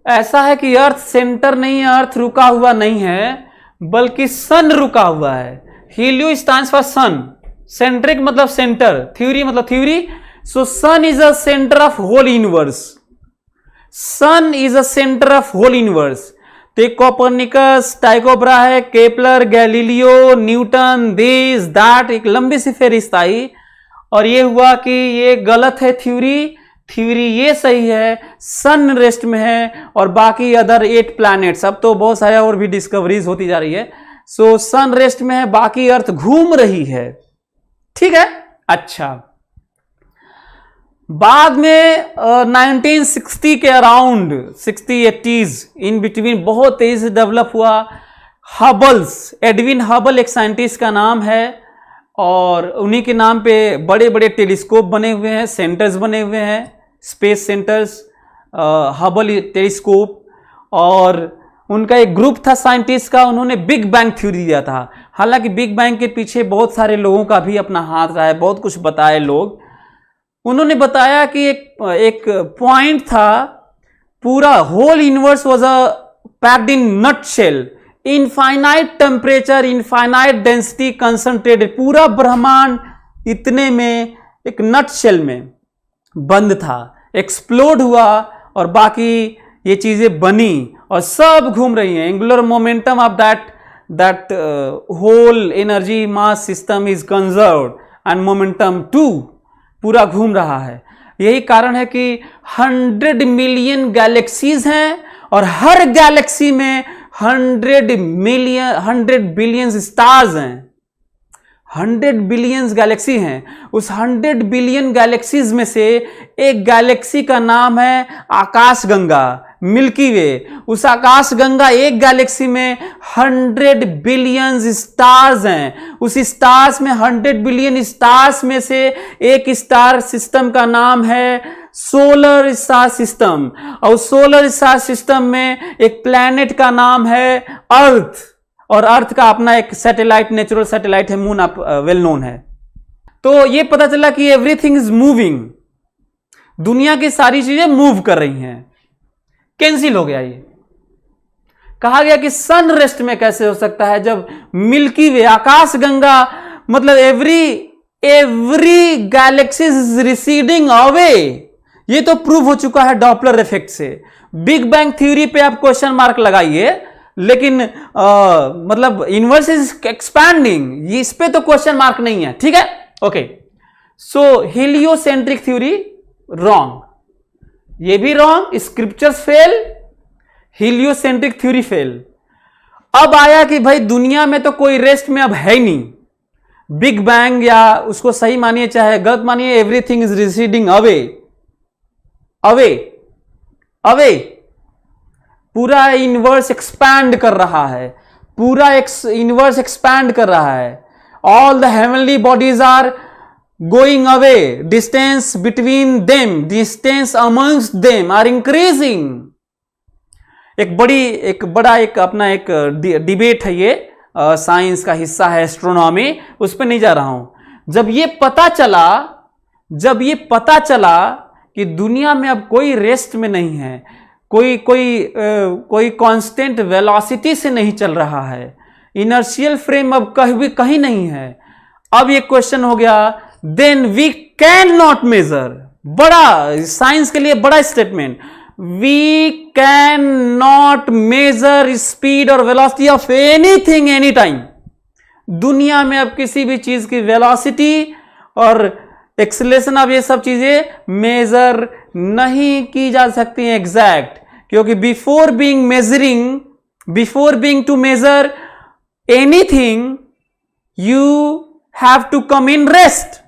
ऐसा है कि अर्थ सेंटर नहीं है, अर्थ रुका हुआ नहीं है, बल्कि सन रुका हुआ है। Helio stands for sun, centric मतलब सेंटर, थ्योरी मतलब theory. So sun is a centre of whole universe, sun is a centre of whole universe. तो Copernicus, Tycho Brahe, Kepler, Galileo, Newton, this that, एक लंबी सी फेरिस्त आई और ये हुआ कि ये गलत है थ्योरी, थ्योरी ये सही है, सन रेस्ट में है और बाकी अदर 8 प्लैनेट्स, अब तो बहुत सारे और भी डिस्कवरीज होती जा रही है। सो सन रेस्ट में है, बाकी अर्थ घूम रही है, ठीक है। अच्छा, बाद में 1960 के अराउंड 60-80s इन बिटवीन बहुत तेजी से डेवलप हुआ हबल्स, एडविन हबल एक साइंटिस्ट का नाम है और उन्हीं के नाम पे बड़े बड़े टेलीस्कोप बने हुए हैं, सेंटर्स बने हुए हैं, स्पेस सेंटर्स, हबल टेलीस्कोप। और उनका एक ग्रुप था साइंटिस्ट का, उन्होंने बिग बैंग थ्योरी दिया था। हालांकि बिग बैंग के पीछे बहुत सारे लोगों का भी अपना हाथ रहा है, बहुत कुछ बताए लोग। उन्होंने बताया कि एक पॉइंट था, पूरा whole universe was a packed in nutshell, infinite temperature, infinite density, concentrated, पूरा ब्रह्मांड इतने में एक नट शेल में बंद था, एक्सप्लोड हुआ और बाकी ये चीजें बनी और सब घूम रही हैं। Angular momentum of that whole energy mass system is conserved and momentum to पूरा घूम रहा है। यही कारण है कि 100 मिलियन गैलेक्सीज हैं और हर गैलेक्सी में 100 बिलियन स्टार्स हैं। 100 बिलियन गैलेक्सी हैं। उस 100 बिलियन गैलेक्सीज में से एक गैलेक्सी का नाम है आकाशगंगा, मिल्की वे। उस आकाशगंगा एक गैलेक्सी में 100 बिलियन स्टार्स हैं। उस स्टार्स में 100 बिलियन स्टार्स में से एक स्टार सिस्टम का नाम है सोलर स्टार सिस्टम, और सोलर स्टार सिस्टम में एक प्लैनेट का नाम है अर्थ, और अर्थ का अपना एक सैटेलाइट, नेचुरल सैटेलाइट है, मून आप वेल नोन है। तो ये पता चला कि एवरीथिंग इज मूविंग, दुनिया की सारी चीजें मूव कर रही हैं। कैंसिल हो गया। ये कहा गया कि सन रेस्ट में कैसे हो सकता है जब मिल्की वे, आकाशगंगा, मतलब every Galaxy is receding away. ये तो प्रूव हो चुका है डॉपलर इफेक्ट से। बिग बैंग थ्योरी पे आप क्वेश्चन मार्क लगाइए, लेकिन मतलब यूनिवर्स इज एक्सपैंडिंग, इस पे तो क्वेश्चन मार्क नहीं है, ठीक है। ओके, सो हेलियोसेंट्रिक थ्योरी रॉन्ग, ये भी wrong, scriptures fail, heliocentric theory fail. अब आया कि भाई दुनिया में तो कोई रेस्ट में अब है ही नहीं, बिग बैंग या उसको सही मानिए चाहे गलत मानिए, everything is receding away away away. पूरा यूनिवर्स एक्सपैंड कर रहा है, पूरा यूनिवर्स एक्सपैंड कर रहा है, all the heavenly bodies are going away, distance between them, distance amongst them are increasing। एक अपना एक डिबेट है, ये साइंस का हिस्सा है, एस्ट्रोनॉमी, उस पर नहीं जा रहा हूं। जब ये पता चला कि दुनिया में अब कोई रेस्ट में नहीं है, कोई कांस्टेंट वेलोसिटी से नहीं चल रहा है, इनर्शियल फ्रेम अब कहीं नहीं है, अब ये क्वेश्चन हो गया, then we can not measure, बड़ा साइंस के लिए बड़ा statement, we can not measure speed और velocity of anything any time. दुनिया में अब किसी भी चीज की वेलोसिटी और एक्सेलरेशन, अब ये सब चीजें मेजर नहीं की जा सकती हैं एग्जैक्ट, क्योंकि before being to measure anything you have to come in rest.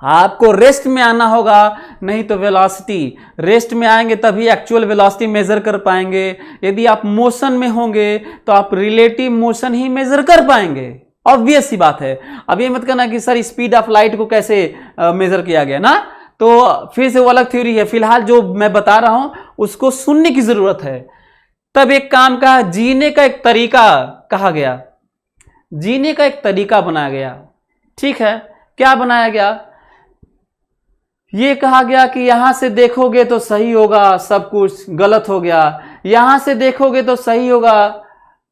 आपको रेस्ट में आना होगा, नहीं तो वेलोसिटी, रेस्ट में आएंगे तभी एक्चुअल वेलोसिटी मेजर कर पाएंगे। यदि आप मोशन में होंगे तो आप रिलेटिव मोशन ही मेजर कर पाएंगे, ऑब्वियस सी बात है। अब ये मत कहना कि सर स्पीड ऑफ लाइट को कैसे मेजर किया गया ना, तो फिर से वो अलग थ्योरी है। फिलहाल जो मैं बता रहा हूं उसको सुनने की जरूरत है। तब एक काम का जीने का एक तरीका कहा गया, जीने का एक तरीका बनाया गया, ठीक है। क्या बनाया गया? ये कहा गया कि यहां से देखोगे तो सही होगा, सब कुछ गलत हो गया, यहां से देखोगे तो सही होगा,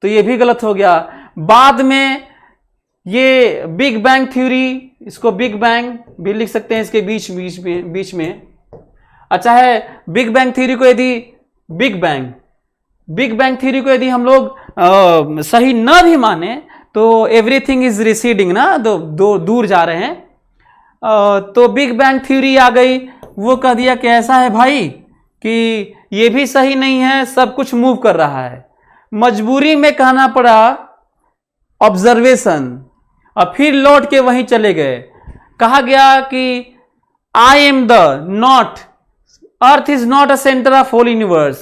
तो ये भी गलत हो गया। बाद में ये बिग बैंग थ्योरी, इसको बिग बैंग भी लिख सकते हैं इसके बीच में। अच्छा है, बिग बैंग थ्योरी को यदि बिग बैंग थ्योरी को यदि हम लोग सही ना भी माने तो एवरीथिंग इज रिसीडिंग ना, दो दूर जा रहे हैं, तो बिग बैंग थ्योरी आ गई, वो कह दिया कि ऐसा है भाई कि ये भी सही नहीं है, सब कुछ मूव कर रहा है। मजबूरी में कहना पड़ा ऑब्जर्वेशन, और फिर लौट के वहीं चले गए। कहा गया कि I am the not, earth is not a centre of whole universe,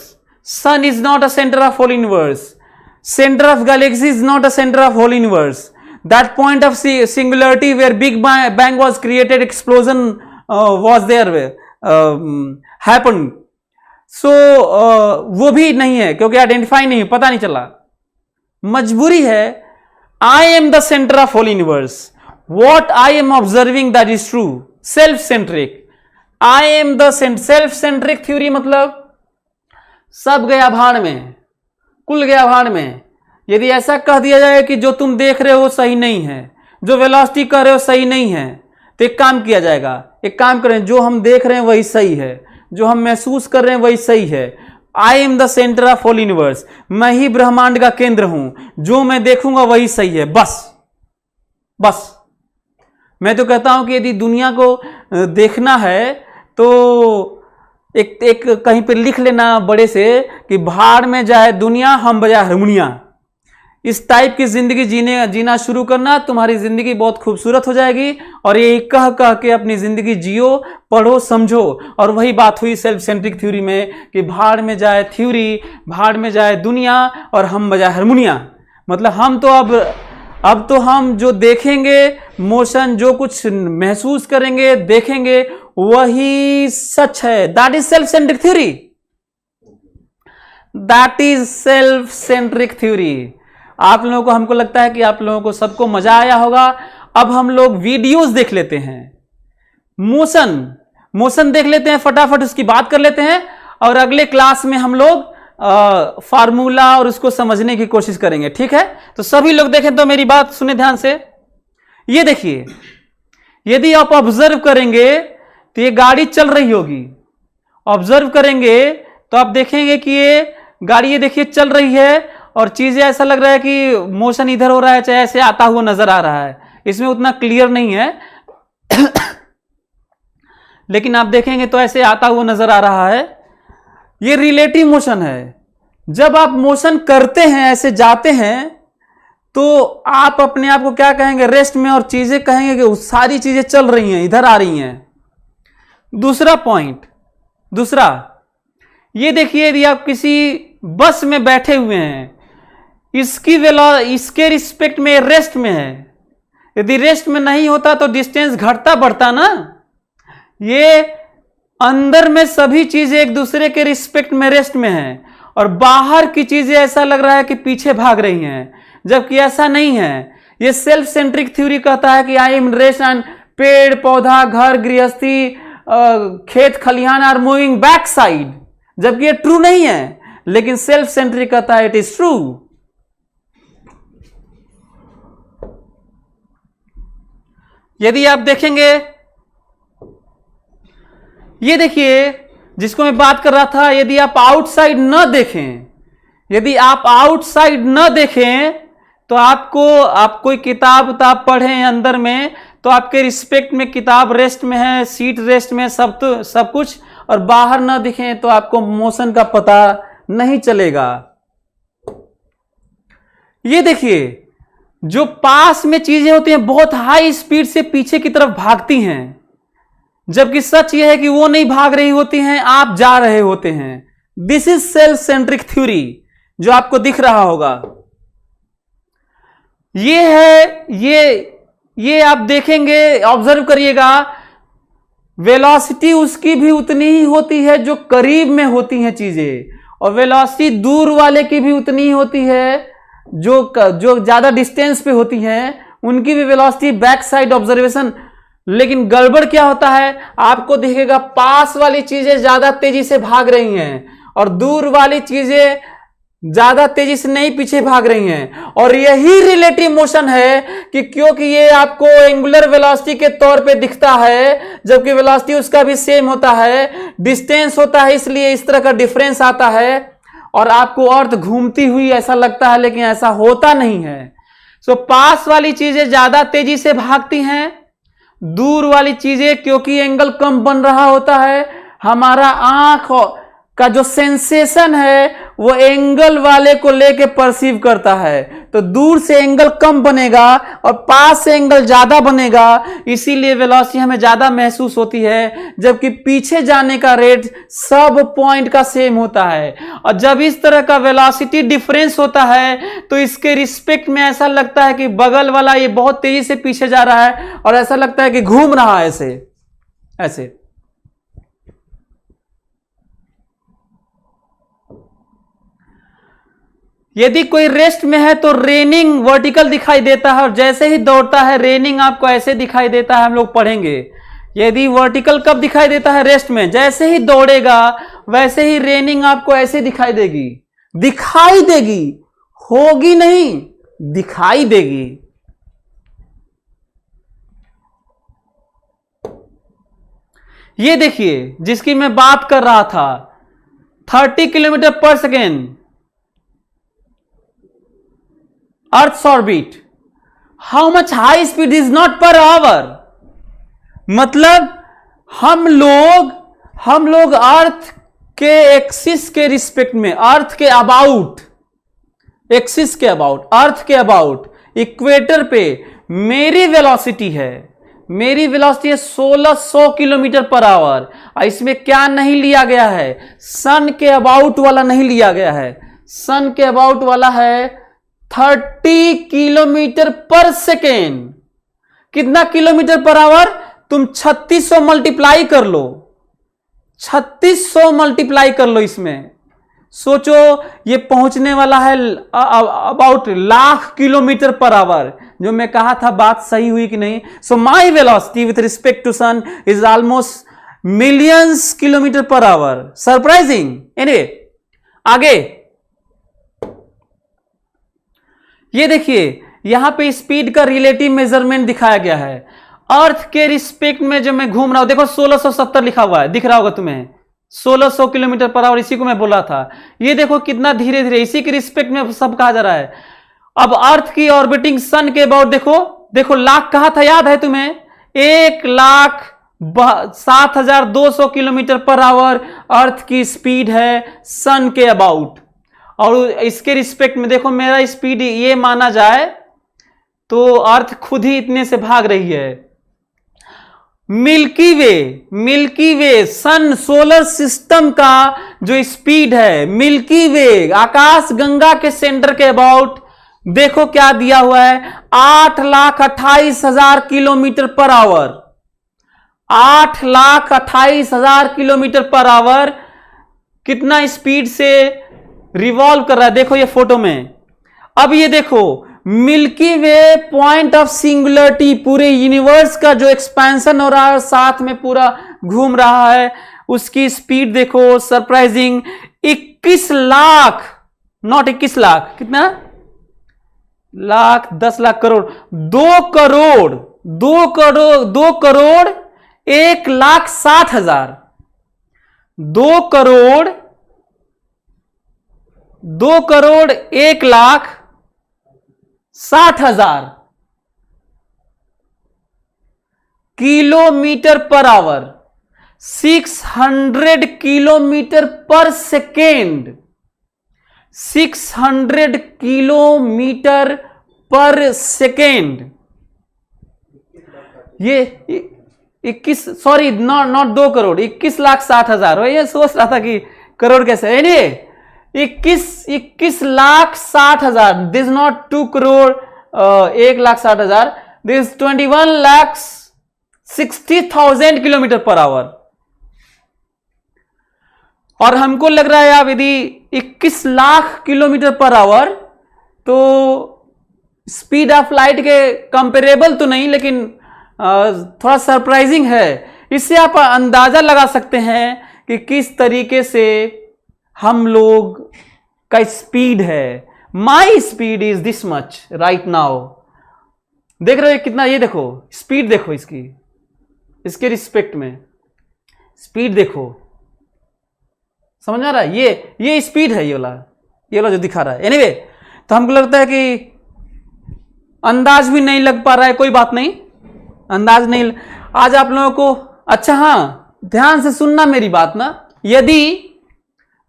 sun is not a centre of whole universe, center of galaxy is not a center of whole universe, that point of singularity where big bang was created, explosion was there happened, so वो भी नहीं है क्योंकि identify नहीं, पता नहीं चला। मजबूरी है, I am the center of whole universe, what I am observing that is true, self centric, I am the self centric theory, मतलब सब गया भाड़ में, कुल गया भाड़ में। यदि ऐसा कह दिया जाए कि जो तुम देख रहे हो सही नहीं है, जो वेलोसिटी कह रहे हो सही नहीं है, तो एक काम किया जाएगा, एक काम करें, जो हम देख रहे हैं वही सही है, जो हम महसूस कर रहे हैं वही सही है। I am the centre of whole universe, मैं ही ब्रह्मांड का केंद्र हूं, जो मैं देखूंगा वही सही है, बस। मैं तो कहता हूं कि यदि दुनिया को देखना है तो एक कहीं पे लिख लेना बड़े से कि भाड़ में जाए दुनिया, हम बजाए हारमोनिया। इस टाइप की जिंदगी जीना शुरू करना, तुम्हारी जिंदगी बहुत खूबसूरत हो जाएगी। और यही कह के अपनी जिंदगी जियो, पढ़ो, समझो। और वही बात हुई सेल्फ सेंट्रिक थ्योरी में कि भाड़ में जाए थ्योरी, भाड़ में जाए दुनिया और हम बजाए हारमोनिया। मतलब हम तो अब तो हम जो देखेंगे, मोशन, जो कुछ महसूस करेंगे, देखेंगे, वही सच है। That is self centric theory, that is self centric theory. आप लोगों को, हमको लगता है कि आप लोगों को सबको मजा आया होगा। अब हम लोग वीडियोस देख लेते हैं, मोशन देख लेते हैं, फटाफट उसकी बात कर लेते हैं, और अगले क्लास में हम लोग फार्मूला और उसको समझने की कोशिश करेंगे, ठीक है। तो सभी लोग देखें तो मेरी बात सुने ध्यान से। ये देखिए, यदि आप ऑब्जर्व करेंगे तो ये गाड़ी चल रही होगी, ऑब्जर्व करेंगे तो आप देखेंगे कि ये गाड़ी ये देखिए चल रही है और चीजें ऐसा लग रहा है कि मोशन इधर हो रहा है चाहे ऐसे आता हुआ नजर आ रहा है, इसमें उतना क्लियर नहीं है लेकिन आप देखेंगे तो ऐसे आता हुआ नजर आ रहा है। ये रिलेटिव मोशन है। जब आप मोशन करते हैं ऐसे जाते हैं तो आप अपने आप को क्या कहेंगे, रेस्ट में, और चीजें कहेंगे कि सारी चीजें चल रही हैं, इधर आ रही हैं। दूसरा पॉइंट, दूसरा ये देखिए, यदि आप किसी बस में बैठे हुए हैं, इसके रिस्पेक्ट में रेस्ट में है, यदि रेस्ट में नहीं होता तो डिस्टेंस घटता बढ़ता ना। ये अंदर में सभी चीजें एक दूसरे के रिस्पेक्ट में रेस्ट में है और बाहर की चीजें ऐसा लग रहा है कि पीछे भाग रही हैं, जबकि ऐसा नहीं है। ये सेल्फ सेंट्रिक थ्योरी कहता है कि आई एम रेस्ट एंड पेड़ पौधा घर गृहस्थी खेत खलिहान आर मूविंग बैक साइड, जबकि ये ट्रू नहीं है, लेकिन सेल्फ सेंट्रिक कहता है इट इज ट्रू। यदि आप देखेंगे, ये देखिए जिसको मैं बात कर रहा था, यदि आप आउटसाइड न देखें, यदि आप आउटसाइड न देखें तो आप कोई किताब पढ़ें अंदर में तो आपके रिस्पेक्ट में किताब रेस्ट में है, सीट रेस्ट में, सब कुछ, और बाहर न दिखें तो आपको मोशन का पता नहीं चलेगा। ये देखिए जो पास में चीजें होती हैं बहुत हाई स्पीड से पीछे की तरफ भागती हैं, जबकि सच यह है कि वो नहीं भाग रही होती हैं, आप जा रहे होते हैं। This is self centric theory जो आपको दिख रहा होगा। ये है, ये आप देखेंगे, ऑब्जर्व करिएगा, वेलोसिटी उसकी भी उतनी ही होती है जो करीब में होती हैं चीजें, और वेलोसिटी दूर वाले की भी उतनी ही होती है जो ज्यादा डिस्टेंस पे होती हैं, उनकी भी वेलोसिटी बैक साइड ऑब्जर्वेशन। लेकिन गड़बड़ क्या होता है, आपको दिखेगा पास वाली चीजें ज्यादा तेजी से भाग रही हैं और दूर वाली चीजें ज्यादा तेजी से नहीं पीछे भाग रही हैं। और यही रिलेटिव मोशन है कि क्योंकि ये आपको एंगुलर वेलोसिटी के तौर पे दिखता है, जबकि वेलोसिटी उसका भी सेम होता है, डिस्टेंस होता है, इसलिए इस तरह का डिफरेंस आता है और आपको अर्थ घूमती हुई ऐसा लगता है, लेकिन ऐसा होता नहीं है। सो पास वाली चीजें ज्यादा तेजी से भागती हैं, दूर वाली चीजें क्योंकि एंगल कम बन रहा होता है, हमारा आंख का जो सेंसेशन है वो एंगल वाले को लेके परसीव करता है, तो दूर से एंगल कम बनेगा और पास से एंगल ज्यादा बनेगा, इसीलिए वेलोसिटी हमें ज्यादा महसूस होती है, जबकि पीछे जाने का रेट सब पॉइंट का सेम होता है। और जब इस तरह का वेलोसिटी डिफरेंस होता है तो इसके रिस्पेक्ट में ऐसा लगता है कि बगल वाला ये बहुत तेजी से पीछे जा रहा है और ऐसा लगता है कि घूम रहा है ऐसे। यदि कोई रेस्ट में है तो रेनिंग वर्टिकल दिखाई देता है, और जैसे ही दौड़ता है रेनिंग आपको ऐसे दिखाई देता है, हम लोग पढ़ेंगे। यदि वर्टिकल कब दिखाई देता है, रेस्ट में, जैसे ही दौड़ेगा वैसे ही रेनिंग आपको ऐसे दिखाई देगी, होगी नहीं, दिखाई देगी। ये देखिए जिसकी मैं बात कर रहा था, 30 किलोमीटर पर second Earth's orbit. How much high speed is not per hour? मतलब हम लोग अर्थ के एक्सिस के रिस्पेक्ट में, अर्थ के अबाउट, एक्सिस के अबाउट, अर्थ के अबाउट, इक्वेटर पे मेरी वेलोसिटी है 1600 किलोमीटर पर आवर। इसमें क्या नहीं लिया गया है, सन के अबाउट वाला नहीं लिया गया है, सन के अबाउट वाला है 30 किलोमीटर पर सेकेंड। कितना किलोमीटर पर आवर, तुम 3600 मल्टीप्लाई कर लो, 3600 मल्टीप्लाई कर लो इसमें, सोचो ये पहुंचने वाला है अबाउट लाख किलोमीटर पर आवर। जो मैं कहा था बात सही हुई कि नहीं। So my velocity with respect to sun is almost millions kilometre पर आवर। सरप्राइजिंग। एनीवे आगे ये देखिए यहां पे स्पीड का रिलेटिव मेजरमेंट दिखाया गया है। अर्थ के रिस्पेक्ट में जो मैं घूम रहा हूं, देखो 1670 लिखा हुआ है, दिख रहा होगा तुम्हें 1600 किलोमीटर पर आवर, इसी को मैं बोला था। ये देखो कितना धीरे धीरे, इसी के रिस्पेक्ट में सब कहा जा रहा है। अब अर्थ की ऑर्बिटिंग सन के अबाउट देखो, देखो लाख कहा था, याद है तुम्हें? 1,07,200 किलोमीटर पर आवर अर्थ की स्पीड है सन के अबाउट। और इसके रिस्पेक्ट में देखो मेरा स्पीड ये माना जाए तो अर्थ खुद ही इतने से भाग रही है। मिल्की वे सन सोलर सिस्टम का जो स्पीड है, मिल्की वे आकाश गंगा के सेंटर के अबाउट देखो क्या दिया हुआ है, 8,28,000 kilometre per hour. 8,28,000 kilometre per hour कितना स्पीड से रिवॉल्व कर रहा है, देखो ये फोटो में। अब ये देखो milky way point of singularity, पूरे यूनिवर्स का जो एक्सपेंशन हो रहा है साथ में पूरा घूम रहा है, उसकी स्पीड देखो सरप्राइजिंग 21 लाख, नॉट 21 लाख, कितना lakh 10 lakh crore, 2 crore 1,60,000, 2 crore 1,60,000 kilometre per hour, 600 kilometre पर सेकेंड, 600 किलोमीटर पर सेकेंड। ये 21, सॉरी नॉट 2 करोड़, 21,60,000। ये सोच रहा था कि करोड़ कैसे, anyway 21,60,000, this not 2 crore 1,60,000, this 21,60,000 kilometre per hour. और हमको लग रहा है अब यदि 21 लाख किलोमीटर पर आवर, तो स्पीड ऑफ लाइट के कंपेरेबल तो नहीं, लेकिन थोड़ा सरप्राइजिंग है। इससे आप अंदाजा लगा सकते हैं कि किस तरीके से हम लोग का स्पीड है। My speed is this much right now. देख रहे हो कितना, ये देखो स्पीड देखो इसकी, इसके रिस्पेक्ट में स्पीड देखो, समझ आ रहा है? ये स्पीड है, ये वाला जो दिखा रहा है। एनीवे तो हमको लगता है कि अंदाज भी नहीं लग पा रहा है, कोई बात नहीं, अंदाज नहीं आज आप लोगों को। अच्छा हाँ, ध्यान से सुनना मेरी बात ना,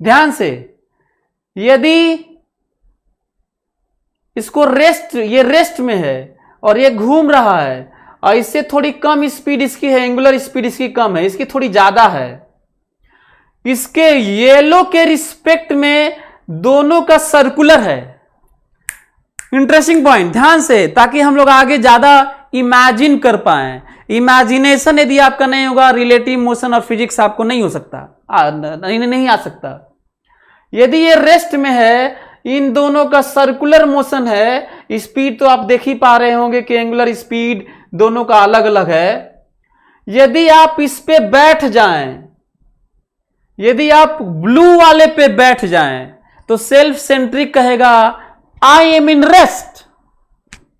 ध्यान से, यदि इसको ये रेस्ट में है और ये घूम रहा है और इससे थोड़ी कम स्पीड इसकी है, एंगुलर स्पीड इसकी कम है, इसकी थोड़ी ज्यादा है, इसके येलो के रिस्पेक्ट में दोनों का सर्कुलर है। इंटरेस्टिंग पॉइंट, ध्यान से, ताकि हम लोग आगे ज्यादा इमेजिन कर पाए। इमेजिनेशन यदि आपका नहीं होगा, रिलेटिव मोशन और फिजिक्स आपको नहीं हो सकता, नहीं आ सकता। यदि ये रेस्ट में है, इन दोनों का सर्कुलर मोशन है, स्पीड तो आप देख ही पा रहे होंगे कि एंगुलर स्पीड दोनों का अलग अलग है। यदि आप इस पे बैठ जाएं, यदि आप ब्लू वाले पे बैठ जाएं, तो सेल्फ सेंट्रिक कहेगा आई एम इन रेस्ट।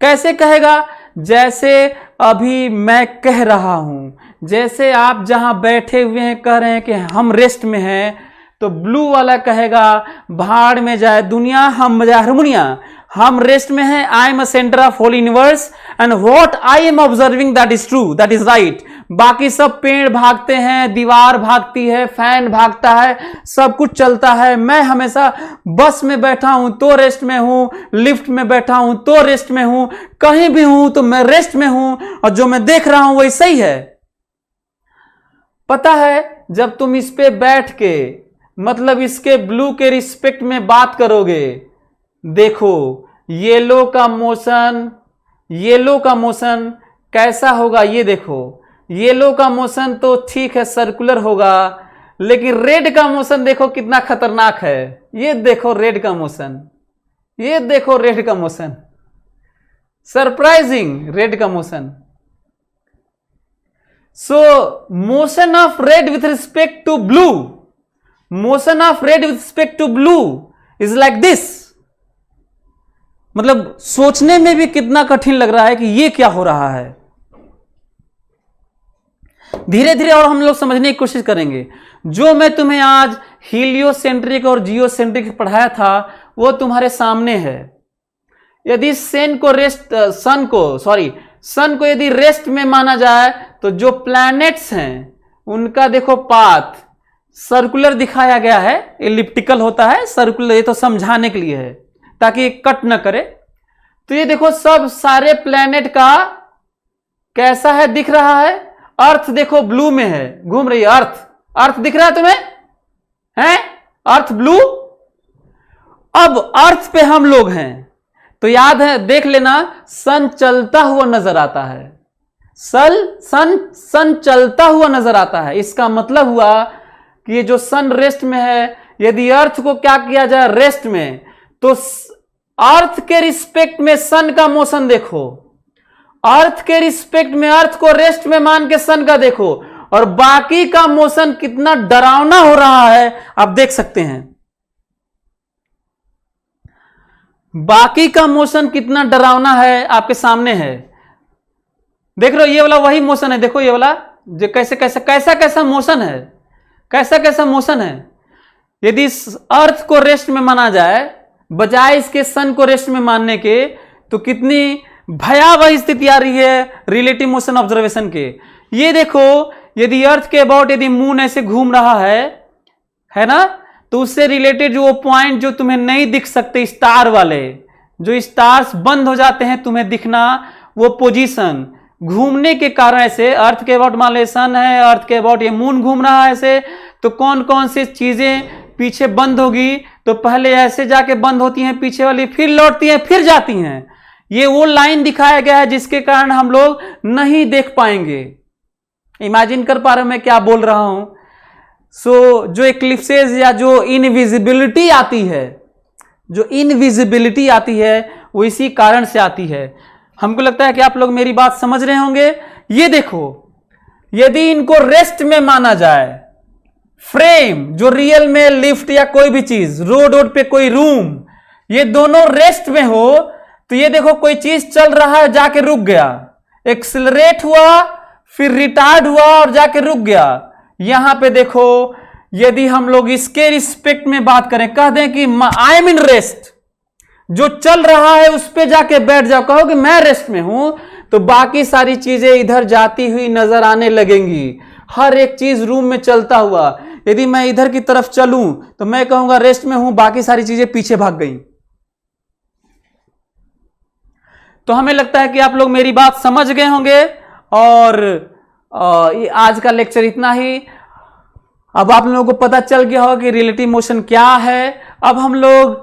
कैसे कहेगा? जैसे अभी मैं कह रहा हूं, जैसे आप जहां बैठे हुए हैं कह रहे हैं कि हम रेस्ट में हैं, तो ब्लू वाला कहेगा भाड़ में जाए दुनिया, हम बजाए हारमोनिया, हम रेस्ट में हैं, I am a centre of whole universe and what I am observing that is true, that is right. बाकी सब पेड़ भागते हैं, दीवार भागती है, फैन भागता है, सब कुछ चलता है, मैं हमेशा बस में बैठा हूं तो रेस्ट में हूं, लिफ्ट में बैठा हूं तो रेस्ट में हूं, कहीं भी हूं तो मैं रेस्ट में हूं, और जो मैं देख रहा हूं वही सही है। पता है, जब तुम इस पे बैठ के, मतलब इसके ब्लू के रिस्पेक्ट में बात करोगे, देखो येलो का मोशन कैसा होगा, ये देखो येलो का मोशन तो ठीक है सर्कुलर होगा, लेकिन रेड का मोशन देखो कितना खतरनाक है। ये देखो रेड का मोशन, ये देखो रेड का मोशन, सरप्राइजिंग रेड का motion. So motion of red with respect to blue, motion of red with respect to blue is like this. मतलब सोचने में भी कितना कठिन लग रहा है कि ये क्या हो रहा है। धीरे धीरे और हम लोग समझने की कोशिश करेंगे। जो मैं तुम्हें आज हीलियोसेंट्रिक और जियोसेंट्रिक पढ़ाया था वो तुम्हारे सामने है। यदि सन को यदि रेस्ट में माना जाए तो जो प्लैनेट्स हैं उनका देखो पाथ सर्कुलर दिखाया गया है, एलिप्टिकल होता है, सर्कुलर, ये तो समझाने के लिए है ताकि ये कट ना करे। तो ये देखो सब सारे प्लैनेट का कैसा है दिख रहा है। अर्थ देखो ब्लू में है, घूम रही है अर्थ दिख रहा है तुम्हें, है अर्थ ब्लू। अब अर्थ पे हम लोग हैं तो याद है, देख लेना, सन चलता हुआ नजर आता है, सन चलता हुआ नजर आता है। इसका मतलब हुआ कि ये जो सन रेस्ट में है, यदि अर्थ को क्या किया जाए रेस्ट में, तो अर्थ के रिस्पेक्ट में सन का मोशन देखो, अर्थ के रिस्पेक्ट में अर्थ को रेस्ट में मान के सन का देखो, और बाकी का मोशन कितना डरावना हो रहा है आप देख सकते हैं। बाकी का मोशन कितना डरावना है आपके सामने है, देख रहे हो। ये वाला वही मोशन है, देखो ये वाला जो कैसा मोशन है, कैसा मोशन है। यदि अर्थ को रेस्ट में माना जाए बजाय इसके सन को रेस्ट में मानने के, तो कितनी भयावह स्थिति आ रही है रिलेटिव मोशन ऑब्जर्वेशन के। ये देखो, यदि अर्थ के अबाउट यदि मून ऐसे घूम रहा है ना, तो उससे रिलेटेड जो वो पॉइंट जो तुम्हें नहीं दिख सकते, स्टार वाले, जो स्टार्स बंद हो जाते हैं तुम्हें दिखना, वो पोजीशन घूमने के कारण ऐसे, अर्थ के अबाउट मान ले सन है, अर्थ के अबाउट ये मून घूम रहा है ऐसे, तो कौन कौन सी चीजें पीछे बंद होगी, तो पहले ऐसे जाके बंद होती हैं पीछे वाली, फिर लौटती हैं, फिर जाती हैं। ये वो लाइन दिखाया गया है जिसके कारण हम लोग नहीं देख पाएंगे। इमेजिन कर पा रहे हो मैं क्या बोल रहा हूं। जो एक्लिप्सेस या जो इनविजिबिलिटी आती है, वो इसी कारण से आती है। हमको लगता है कि आप लोग मेरी बात समझ रहे होंगे। ये देखो, यदि इनको रेस्ट में माना जाए, फ्रेम जो रियल में लिफ्ट या कोई भी चीज, रोड पे कोई रूम, ये दोनों रेस्ट में हो, तो ये देखो कोई चीज चल रहा है जाके रुक गया, एक्सिलरेट हुआ फिर रिटार्ड हुआ और जाके रुक गया। यहां पे देखो, यदि हम लोग इसके रिस्पेक्ट में बात करें, कह दें कि आई एम इन रेस्ट, जो चल रहा है उस पे जाके बैठ जाओ, कहो कि मैं रेस्ट में हूं, तो बाकी सारी चीजें इधर जाती हुई नजर आने लगेंगी। हर एक चीज रूम में चलता हुआ, यदि मैं इधर की तरफ चलूं तो मैं कहूंगा रेस्ट में हूं, बाकी सारी चीजें पीछे भाग गई। तो हमें लगता है कि आप लोग मेरी बात समझ गए होंगे, और आज का लेक्चर इतना ही। अब आप लोगों को पता चल गया होगा कि रिलेटिव मोशन क्या है। अब हम लोग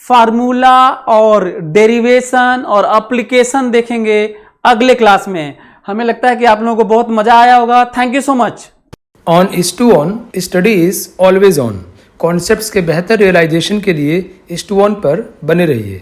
फार्मूला और डेरिवेशन और एप्लीकेशन देखेंगे अगले क्लास में। हमें लगता है कि आप लोगों को बहुत मजा आया होगा। Thank you so much. On IS2ON study is always on. Concepts के बेहतर रियलाइजेशन के लिए IS2ON पर बने रहिए।